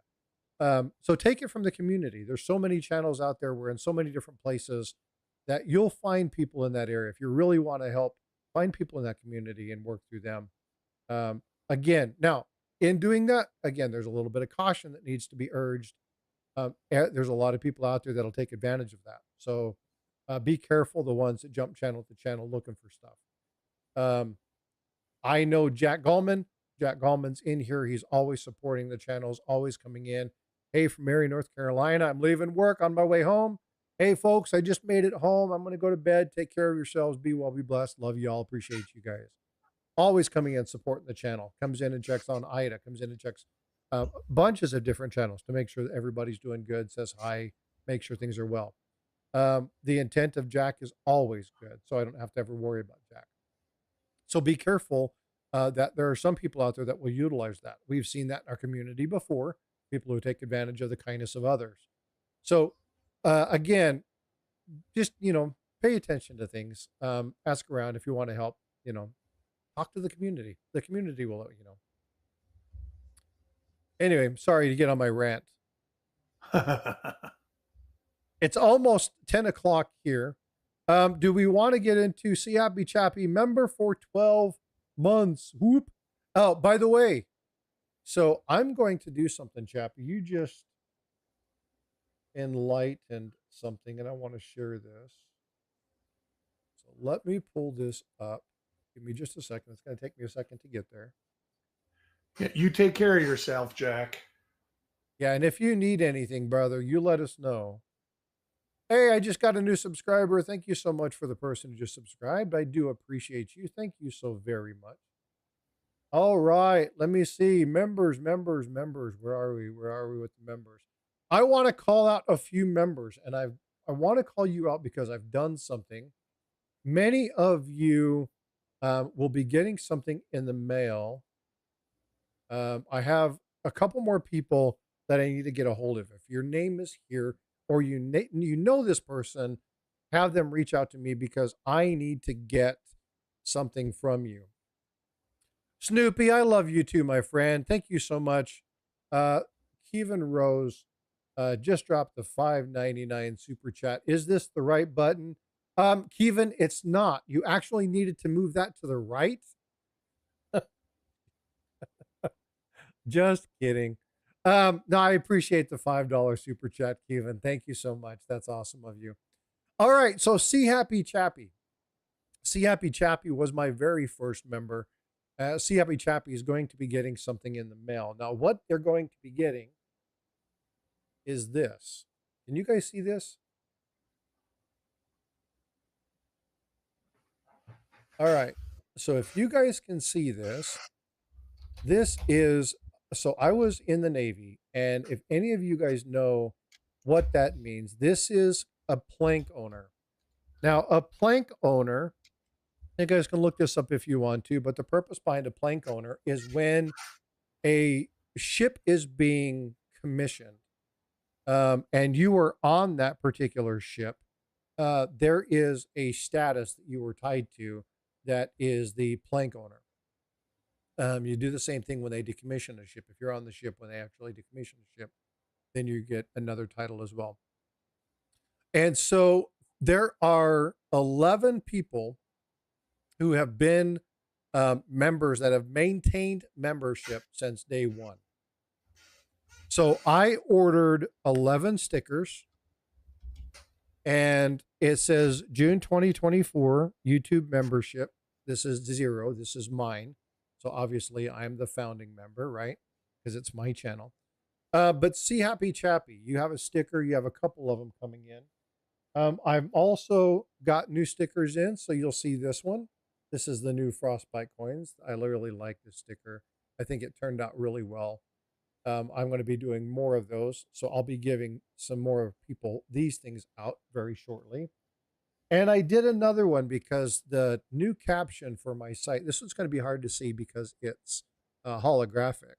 So take it from the community. There's so many channels out there. We're in so many different places that you'll find people in that area. If you really want to help, find people in that community and work through them. Again, now in doing that, again, there's a little bit of caution that needs to be urged. There's a lot of people out there that'll take advantage of that. So be careful the ones that jump channel to channel looking for stuff. Um, I know Jack Gallman. Jack Gallman's in here. He's always supporting the channels, always coming in. Hey, from Mary, North Carolina. I'm leaving work on my way home. Hey, folks, I just made it home. I'm going to go to bed. Take care of yourselves. Be well, be blessed. Love you all. Appreciate you guys. Always coming in, supporting the channel. Comes in and checks on Ida. Comes in and checks bunches of different channels to make sure that everybody's doing good. Says hi. Make sure things are well. The intent of Jack is always good, so I don't have to ever worry about Jack. So be careful that there are some people out there that will utilize that. We've seen that in our community before, people who take advantage of the kindness of others. So again, just, pay attention to things. Ask around if you want to help, talk to the community. The community will let you know. Anyway, I'm sorry to get on my rant. It's almost 10 o'clock here. Do we want to get into See Happy Chappy member for 12 months? Whoop. Oh, by the way, so I'm going to do something, Chappy. You just enlightened something, and I want to share this. So let me pull this up. Give me just a second. It's going to take me a second to get there. Yeah, you take care of yourself, Jack. Yeah, and if you need anything, brother, you let us know. Hey, I just got a new subscriber. Thank you so much for the person who just subscribed. I do appreciate you. Thank you so very much. All right, let me see. Members, members, members. Where are we? Where are we with the members? I want to call out a few members, and I want to call you out because I've done something. Many of you will be getting something in the mail. I have a couple more people that I need to get a hold of. If your name is here or you know this person, have them reach out to me because I need to get something from you. Snoopy, I love you too, my friend. Thank you so much. Kevin Rose just dropped the $5.99 super chat. Is this the right button? Kevin, it's not. You actually needed to move that to the right. Just kidding. No, I appreciate the $5 super chat, Kevin. Thank you so much. That's awesome of you. All right, so See Happy Chappy. See Happy Chappy was my very first member. See Happy Chappy is going to be getting something in the mail. Now, what they're going to be getting is this. Can you guys see this? All right. So if you guys can see this, this is, so I was in the Navy, and if any of you guys know what that means, this is a plank owner. Now, a plank owner, you guys can look this up if you want to, but the purpose behind a plank owner is when a ship is being commissioned, and you are on that particular ship, there is a status that you were tied to that is the plank owner. You do the same thing when they decommission a ship. If you're on the ship when they actually decommission the ship, then you get another title as well. And so there are 11 people who have been members that have maintained membership since day one. So I ordered 11 stickers, and it says June 2024 YouTube membership. This is 0. This is mine. So obviously I'm the founding member, right? Because it's my channel. But See Happy Chappy, you have a sticker. You have a couple of them coming in. I've also got new stickers in, so you'll see this one. This is the new Frostbite coins. I really like this sticker. I think it turned out really well. I'm going to be doing more of those, so I'll be giving some more of people these things out very shortly. And I did another one because the new caption for my site, this one's going to be hard to see because it's holographic,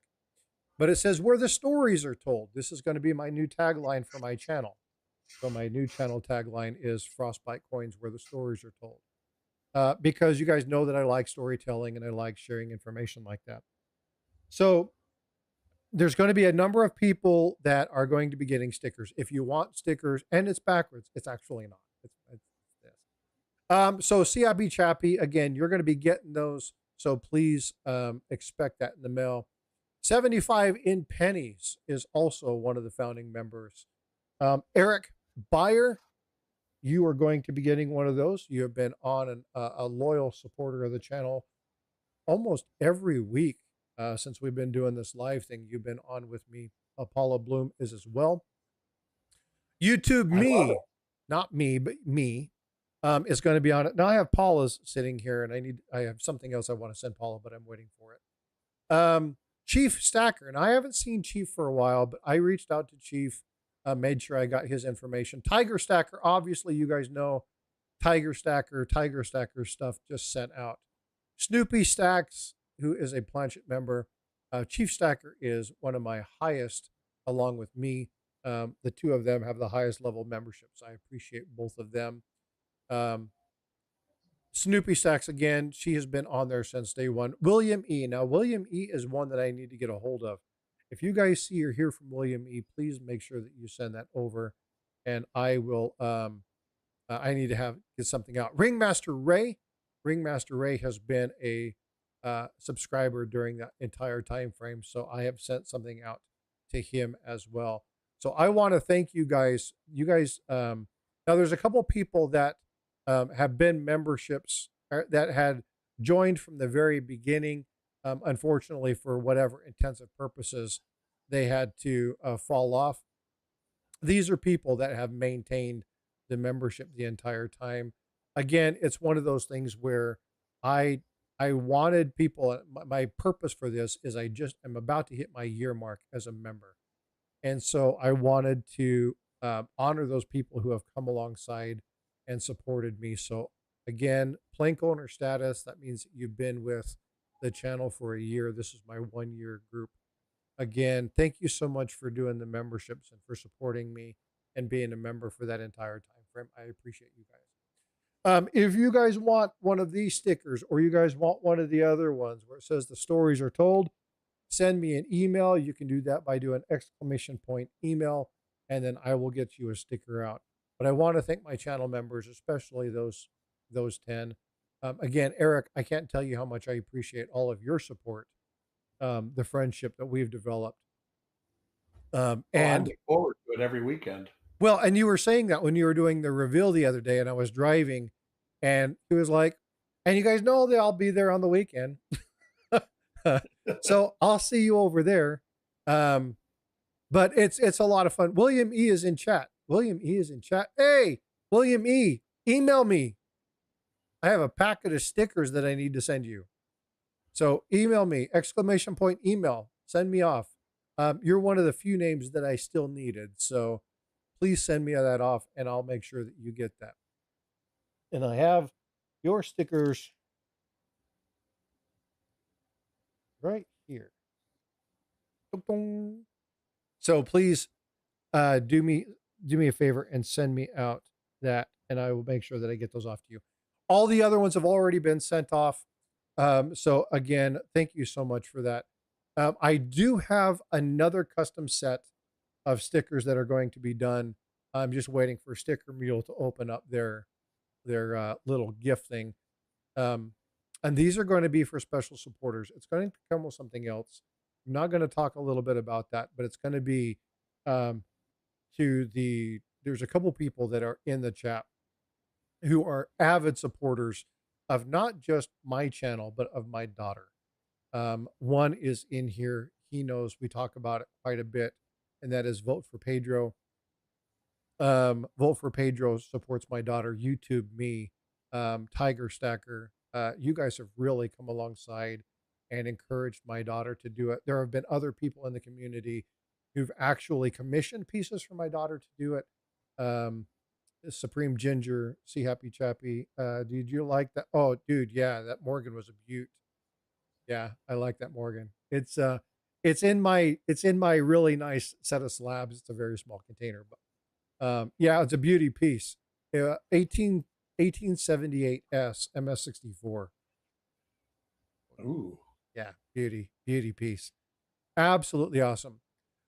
but it says where the stories are told. This is going to be my new tagline for my channel. So my new channel tagline is Frostbite Coins, where the stories are told. Because you guys know that I like storytelling and I like sharing information like that. So there's going to be a number of people that are going to be getting stickers. If you want stickers, and it's backwards, it's actually not. It's this. So CIB Chappy, again, you're going to be getting those. So please expect that in the mail. 75 in pennies is also one of the founding members. Eric Byer, you are going to be getting one of those. You have been on a loyal supporter of the channel almost every week since we've been doing this live thing. You've been on with me. Paula Bloom is as well. YouTube I love it. me, not me, but me, is going to be on it. Now I have Paula's sitting here, and I have something else I want to send Paula, but I'm waiting for it. Chief Stacker, and I haven't seen Chief for a while, but I reached out to Chief, made sure I got his information. Tiger Stacker, obviously, you guys know Tiger Stacker stuff just sent out. Snoopy Stacks, who is a Planchet member. Chief Stacker is one of my highest, along with me. The two of them have the highest level memberships. I appreciate both of them. Um, Snoopy Stacks, again, she has been on there since day one. William E. Now, William E. is one that I need to get a hold of. If you guys see or hear from William E., please make sure that you send that over, and I will I need to get something out. Ringmaster Ray has been a subscriber during that entire time frame, so I have sent something out to him as well. So I want to thank you guys. Now there's a couple people that have been memberships that had joined from the very beginning. Unfortunately, for whatever intensive purposes, they had to fall off. These are people that have maintained the membership the entire time. Again, it's one of those things where I I wanted people. My purpose for this is I'm about to hit my year mark as a member, and so I wanted to honor those people who have come alongside and supported me. So again, plank owner status. That means you've been with the channel for a year. This is my 1 year group. Again, thank you so much for doing the memberships and for supporting me and being a member for that entire time frame. I appreciate you guys. If you guys want one of these stickers or you guys want one of the other ones where it says the stories are told, send me an email. You can do that by doing exclamation point email, and then I will get you a sticker out. But I want to thank my channel members, especially those 10. Again, Eric, I can't tell you how much I appreciate all of your support, the friendship that we've developed. Oh, I And look forward to it every weekend. well, and you were saying that when you were doing the reveal the other day, and I was driving, and he was like, "And you guys know that I'll be there on the weekend, so I'll see you over there." Um, but it's a lot of fun. William E is in chat. William E is in chat. Hey, William E, email me. I have a packet of stickers that I need to send you. So email me, exclamation point email. Send me off. You're one of the few names that I still needed. So please send me that off and I'll make sure that you get that. And I have your stickers right here. So please do me a favor and send me out that, and I will make sure that I get those off to you. All the other ones have already been sent off. So again, thank you so much for that. I do have another custom set of stickers that are going to be done. I'm just waiting for Sticker Mule to open up their little gift thing. Um, and these are going to be for special supporters. It's going to come with something else. I'm not going to talk a little bit about that, but it's going to be um, there's a couple people that are in the chat who are avid supporters of not just my channel, but of my daughter. One is in here. He knows we talk about it quite a bit, and that is Vote for Pedro. Vote for Pedro supports my daughter. YouTube me, Tiger Stacker. You guys have really come alongside and encouraged my daughter to do it. There have been other people in the community who've actually commissioned pieces for my daughter to do it. Supreme Ginger, See Happy Chappy. Did you like that? Oh, dude, yeah, that Morgan was a beaut. Yeah, I like that Morgan. It's in my really nice set of slabs. It's a very small container, but yeah, it's a beauty piece. 1878 S MS64. Ooh. Yeah, beauty piece. Absolutely awesome.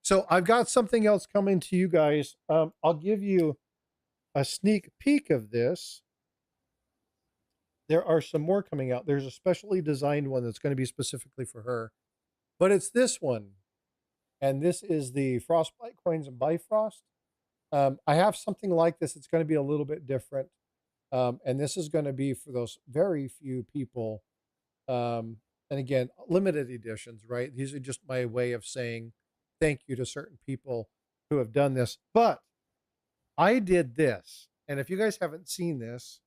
So I've got something else coming to you guys. I'll give you a sneak peek of this. There are some more coming out. There's a specially designed one that's going to be specifically for her, but it's this one. And this is the Frostbite coins and Bifrost. I have something like this. It's going to be a little bit different. And this is going to be for those very few people. And again, limited editions, right? These are just my way of saying thank you to certain people who have done this. But I did this. And if you guys haven't seen this,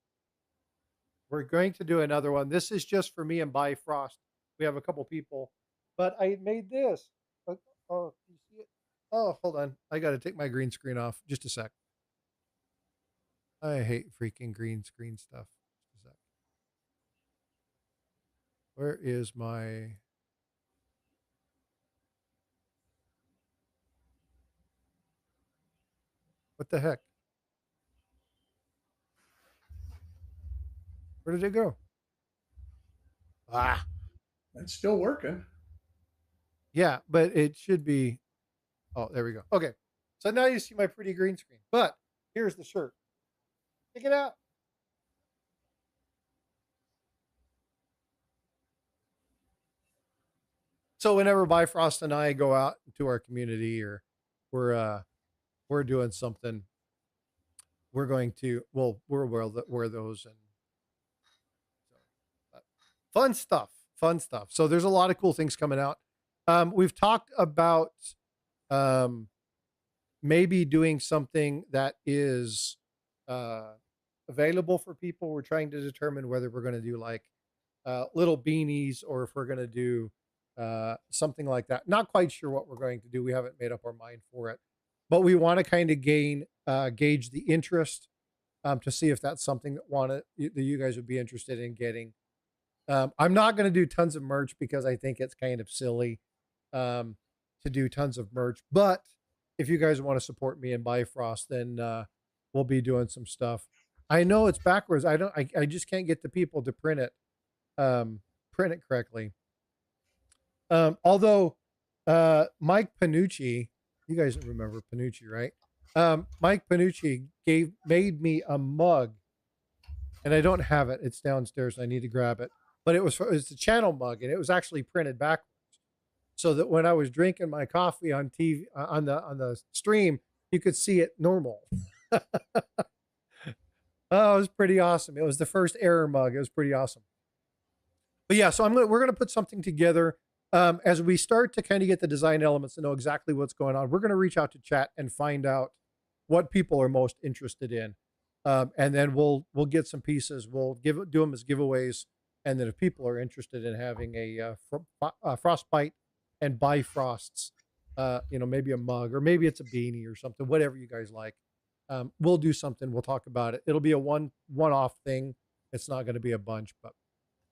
we're going to do another one. This is just for me and Bifrost. We have a couple people, but I made this. Oh, you see it? Oh, hold on. I got to take my green screen off. Just a sec. I hate freaking green screen stuff. Just a sec. Where is my. What the heck? Where did it go? Ah, It's still working. yeah, but it should be. Oh, there we go. Okay. So now you see my pretty green screen. But here's the shirt. Check it out. So whenever Bifrost and I go out to our community or we're uh we're doing something, we're going to wear those and so fun stuff. Fun stuff. So there's a lot of cool things coming out. We've talked about um maybe doing something that is uh available for people. We're trying to determine whether we're going to do like little beanies or if we're going to do something like that. Not quite sure what we're going to do. We haven't made up our mind for it, but we want to kind of gauge the interest to see if that's something that you guys would be interested in getting. I'm not going to do tons of merch because I think it's kind of silly um, to do tons of merch. But if you guys want to support me and Bifrost, then we'll be doing some stuff. I know it's backwards. I just can't get the people to um, print it correctly. Although Mike Panucci, you guys remember Panucci, right? Mike Panucci made me a mug, and I don't have it. It's downstairs. I need to grab it. But it's a channel mug, and it was actually printed backwards, so that when I was drinking my coffee on TV on the stream, you could see it normal. Oh, it was pretty awesome. It was the first error mug. It was pretty awesome. But yeah, so we're gonna put something together as we start to kind of get the design elements to know exactly what's going on. We're gonna reach out to chat and find out what people are most interested in, and then we'll get some pieces. We'll do them as giveaways, and then if people are interested in having frostbite and Bifrosts, maybe a mug or maybe it's a beanie or something, whatever you guys like. We'll do something. We'll talk about it. It'll be a one-off thing. It's not going to be a bunch, but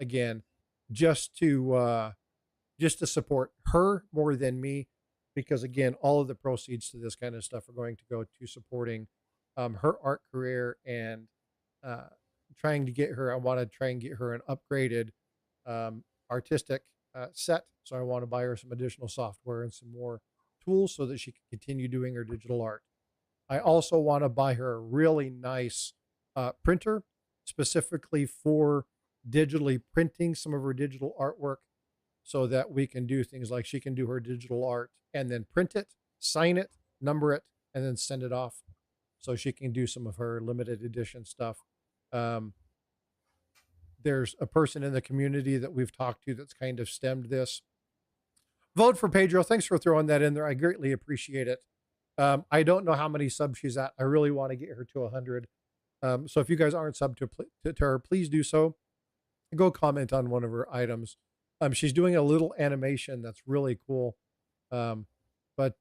again, just to support her more than me, because again, all of the proceeds to this kind of stuff are going to go to supporting her art career and uh, trying to get her. I want to try and get her an upgraded artistic set. So I want to buy her some additional software and some more tools so that she can continue doing her digital art. I also want to buy her a really nice printer specifically for digitally printing some of her digital artwork so that we can do things like she can do her digital art and then print it, sign it, number it, and then send it off. So she can do some of her limited edition stuff. Um, there's a person in the community that we've talked to that's kind of stemmed this. Vote for Pedro. Thanks for throwing that in there. I greatly appreciate it. I don't know how many subs she's at. I really want to get her to 100. So if you guys aren't subbed to her, please do so. Go comment on one of her items. She's doing a little animation that's really cool. But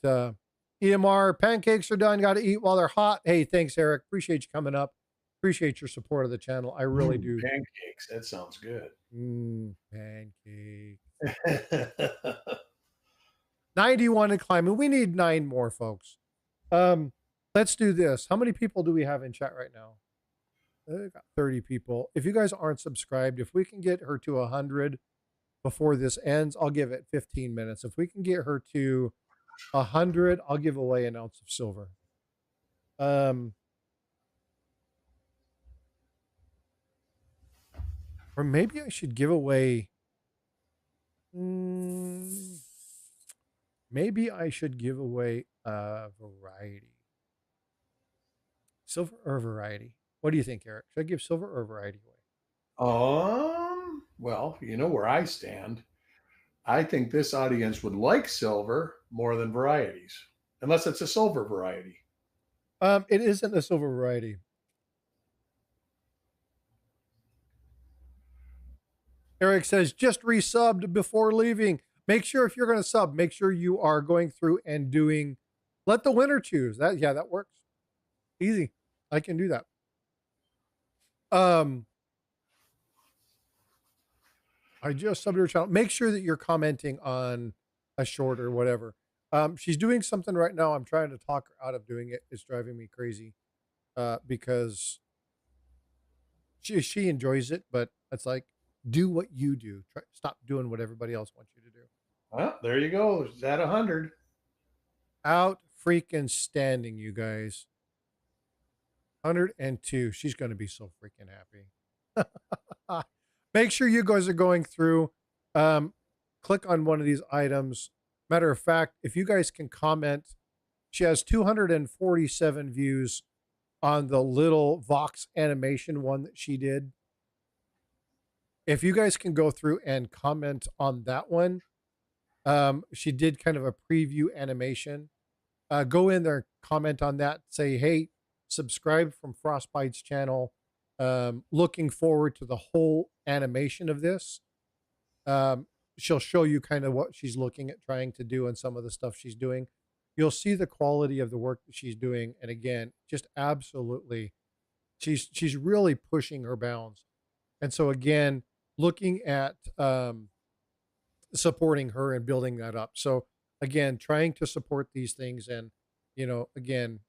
EMR pancakes are done. Got to eat while they're hot. Hey, thanks, Eric. Appreciate you coming up. Appreciate your support of the channel. I really do. Pancakes. That sounds good. Pancake. 91 and climbing. We need 9 more, folks. Let's do this. How many people do we have in chat right now? Got 30 people. If you guys aren't subscribed, if we can get her to 100, before this ends. I'll give it 15 minutes. If we can get her to 100, I'll give away an ounce of silver. Um, or maybe I should give away. Mm, maybe I should give away a variety. Silver or variety? What do you think, Eric? Should I give silver or variety away? Well, you know where I stand. I think this audience would like silver more than varieties, unless it's a silver variety. It isn't a silver variety. Eric says just resubbed before leaving. Make sure if you're going to sub, make sure you are going through and doing. Let the winner choose. That works. Easy. I can do that. Um, I just subbed her channel. Make sure that you're commenting on a short or whatever. She's doing something right now. I'm trying to talk her out of doing it. It's driving me crazy. Because she enjoys it, but it's like do what you do. Stop doing what everybody else wants you to do. Well, there you go. Is that 100? Out freaking standing, you guys. 102. She's going to be so freaking happy. Make sure you guys are going through. Click on one of these items. Matter of fact, if you guys can comment, she has 247 views on the little Vox animation one that she did. If you guys can go through and comment on that one, she did kind of a preview animation. Go in there, comment on that, say, hey, subscribe from Frostbite's channel. Looking forward to the whole animation of this. She'll show you kind of what she's looking at trying to do and some of the stuff she's doing. You'll see the quality of the work that she's doing. And again, just absolutely, she's really pushing her bounds. And so again, looking at supporting her and building that up. So again, trying to support these things and, again,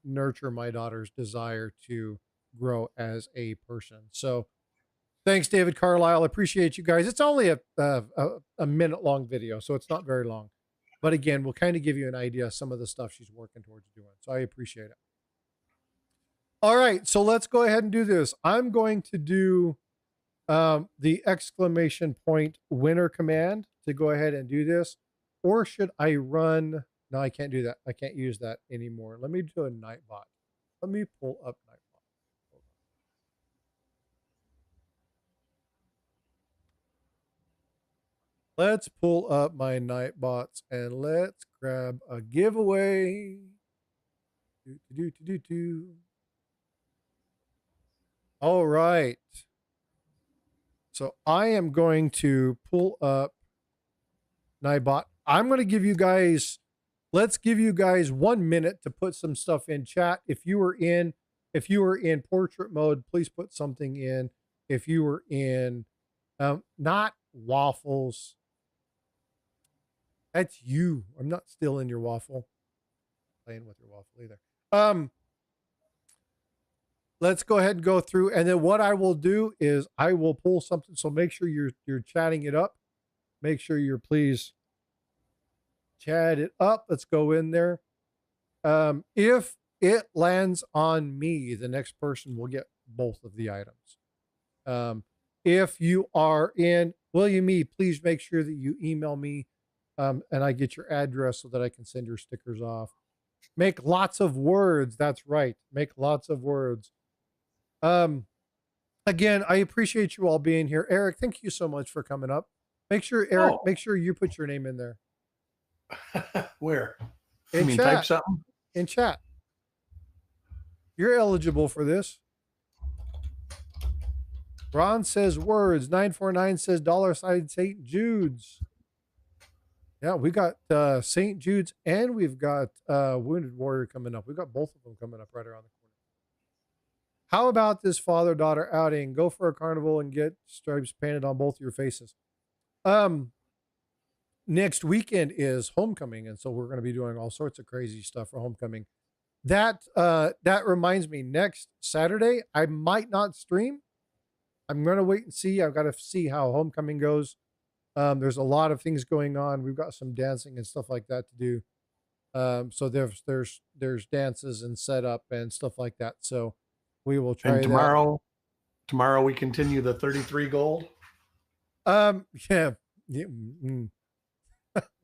nurture my daughter's desire to grow as a person. So thanks, David Carlisle. Appreciate you guys. It's only a minute long video, so it's not very long. But again, we'll kind of give you an idea of some of the stuff she's working towards doing. So I appreciate it. All right, so let's go ahead and do this. I'm going to do the exclamation point winner command to go ahead and do this. Or should I run? No, I can't do that. I can't use that anymore. Let me do a Nightbot. Let me pull up Nightbot. Let's pull up my Nightbots and let's grab a giveaway. All right. So I am going to pull up Nightbot. I'm going to give you guys, let's give you guys 1 minute to put some stuff in chat. If you were in portrait mode, please put something in. If you were in, not waffles, that's you. I'm not still in your waffle. Playing with your waffle either. Let's go ahead and go through. And then what I will do is I will pull something. So make sure you're chatting it up. Make sure you're please chat it up. Let's go in there. If it lands on me, the next person will get both of the items. If you are in William E, please make sure that you email me and I get your address so that I can send your stickers off. Make lots of words. That's right. Make lots of words. Again, I appreciate you all being here. Eric, thank you so much for coming up. Make sure, Eric, make sure you put your name in there. Where? In you mean chat. type something? In chat. You're eligible for this. Ron says words. 949 says $ St. Jude's. Yeah, we got St. Jude's and we've got Wounded Warrior coming up. We've got both of them coming up right around the corner. How about this father-daughter outing? Go for a carnival and get stripes painted on both your faces. Next weekend is homecoming, and so we're going to be doing all sorts of crazy stuff for homecoming. That reminds me, next Saturday I might not stream. I'm going to wait and see. I've got to see how homecoming goes. There's a lot of things going on. We've got some dancing and stuff like that to do. So there's dances and setup and stuff like that. So we will And try that. tomorrow we continue the 33 gold. Yeah, yeah,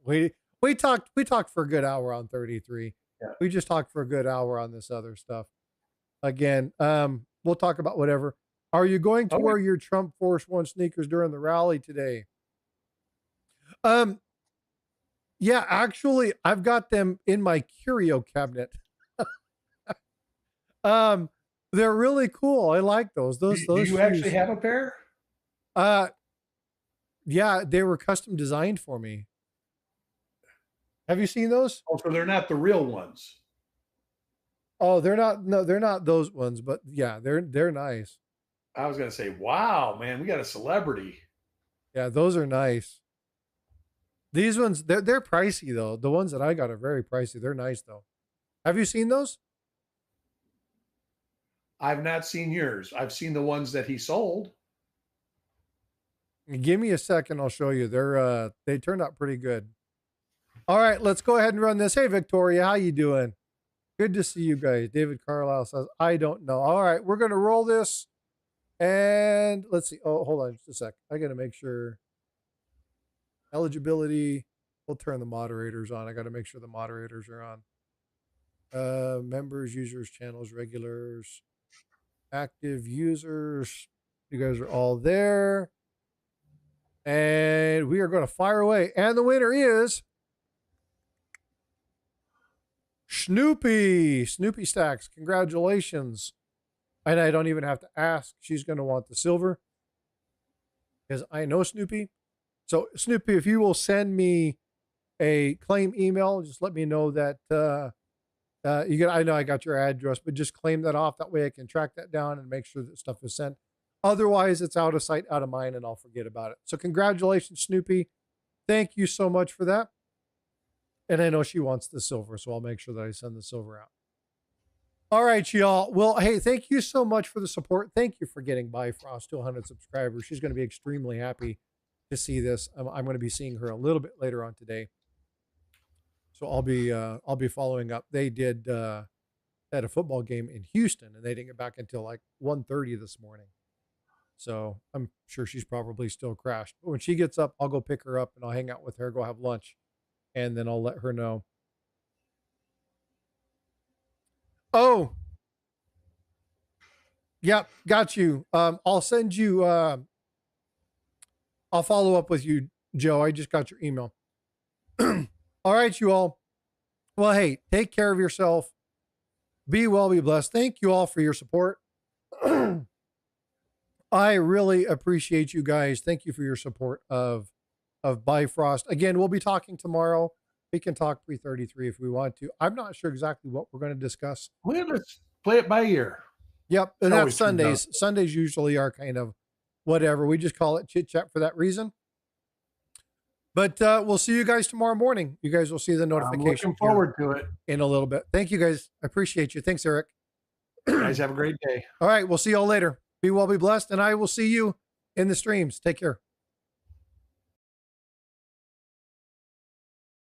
we we talked for a good hour on 33. Yeah. We just talked for a good hour on this other stuff. Again, we'll talk about whatever. Are you going to Okay. wear your Trump Force One sneakers during the rally today? Um, yeah, actually, I've got them in my curio cabinet. Um, they're really cool. I like those. Do Those you actually shoes. have a pair? Uh, yeah, they were custom designed for me. Have you seen those? Oh, so they're not the real ones. Oh, they're not. No, they're not those ones. But yeah, they're nice. I was gonna say, wow, man, we got a celebrity. Yeah, those are nice. These ones, they're pricey though. The ones that I got are very pricey. They're nice though. Have you seen those? I've not seen yours. I've seen the ones that he sold. Give me a second. I'll show you. They turned out pretty good. All right, let's go ahead and run this. Hey, Victoria, how you doing? Good to see you guys. David Carlisle says, I don't know. All right, we're going to roll this. And let's see. Oh, hold on just a sec. I got to make sure. Eligibility. We'll turn the moderators on. I got to make sure the moderators are on. Members, users, channels, regulars, active users. You guys are all there. And we are going to fire away. And the winner is Snoopy. Snoopy Stacks. Congratulations. And I don't even have to ask. She's going to want the silver because I know Snoopy. So, Snoopy, if you will send me a claim email, just let me know that you get. I know I got your address, but just claim that off. That way I can track that down and make sure that stuff is sent. Otherwise, it's out of sight, out of mind, and I'll forget about it. So, congratulations, Snoopy. Thank you so much for that. And I know she wants the silver, so I'll make sure that I send the silver out. All right, y'all. Well, hey, thank you so much for the support. Thank you for getting Bifrost to 100 subscribers. She's going to be extremely happy to see this. I'm going to be seeing her a little bit later on today, so I'll be following up. They did had a football game in Houston, and they didn't get back until like 1:30 this morning. So I'm sure she's probably still crashed. But when she gets up, I'll go pick her up and I'll hang out with her, go have lunch, and then I'll let her know. Oh, yep, got you. I'll send you. I'll follow up with you, Joe. I just got your email. All right, you all. Well, hey, take care of yourself. Be well, be blessed. Thank you all for your support. I really appreciate you guys. Thank you for your support of Bifrost. Again, we'll be talking tomorrow. We can talk 333 if we want to. I'm not sure exactly what we're going to discuss. Well, let's play it by ear. Yep, and It that's always turns out. Sundays. Sundays usually are kind of whatever. We just call it chit chat for that reason. But we'll see you guys tomorrow morning. You guys will see the I'm notification looking forward to it. in a little bit. Thank you guys. I appreciate you. Thanks, Eric. You guys have a great day. All right, we'll see you all later. Be well, be blessed, and I will see you in the streams. Take care.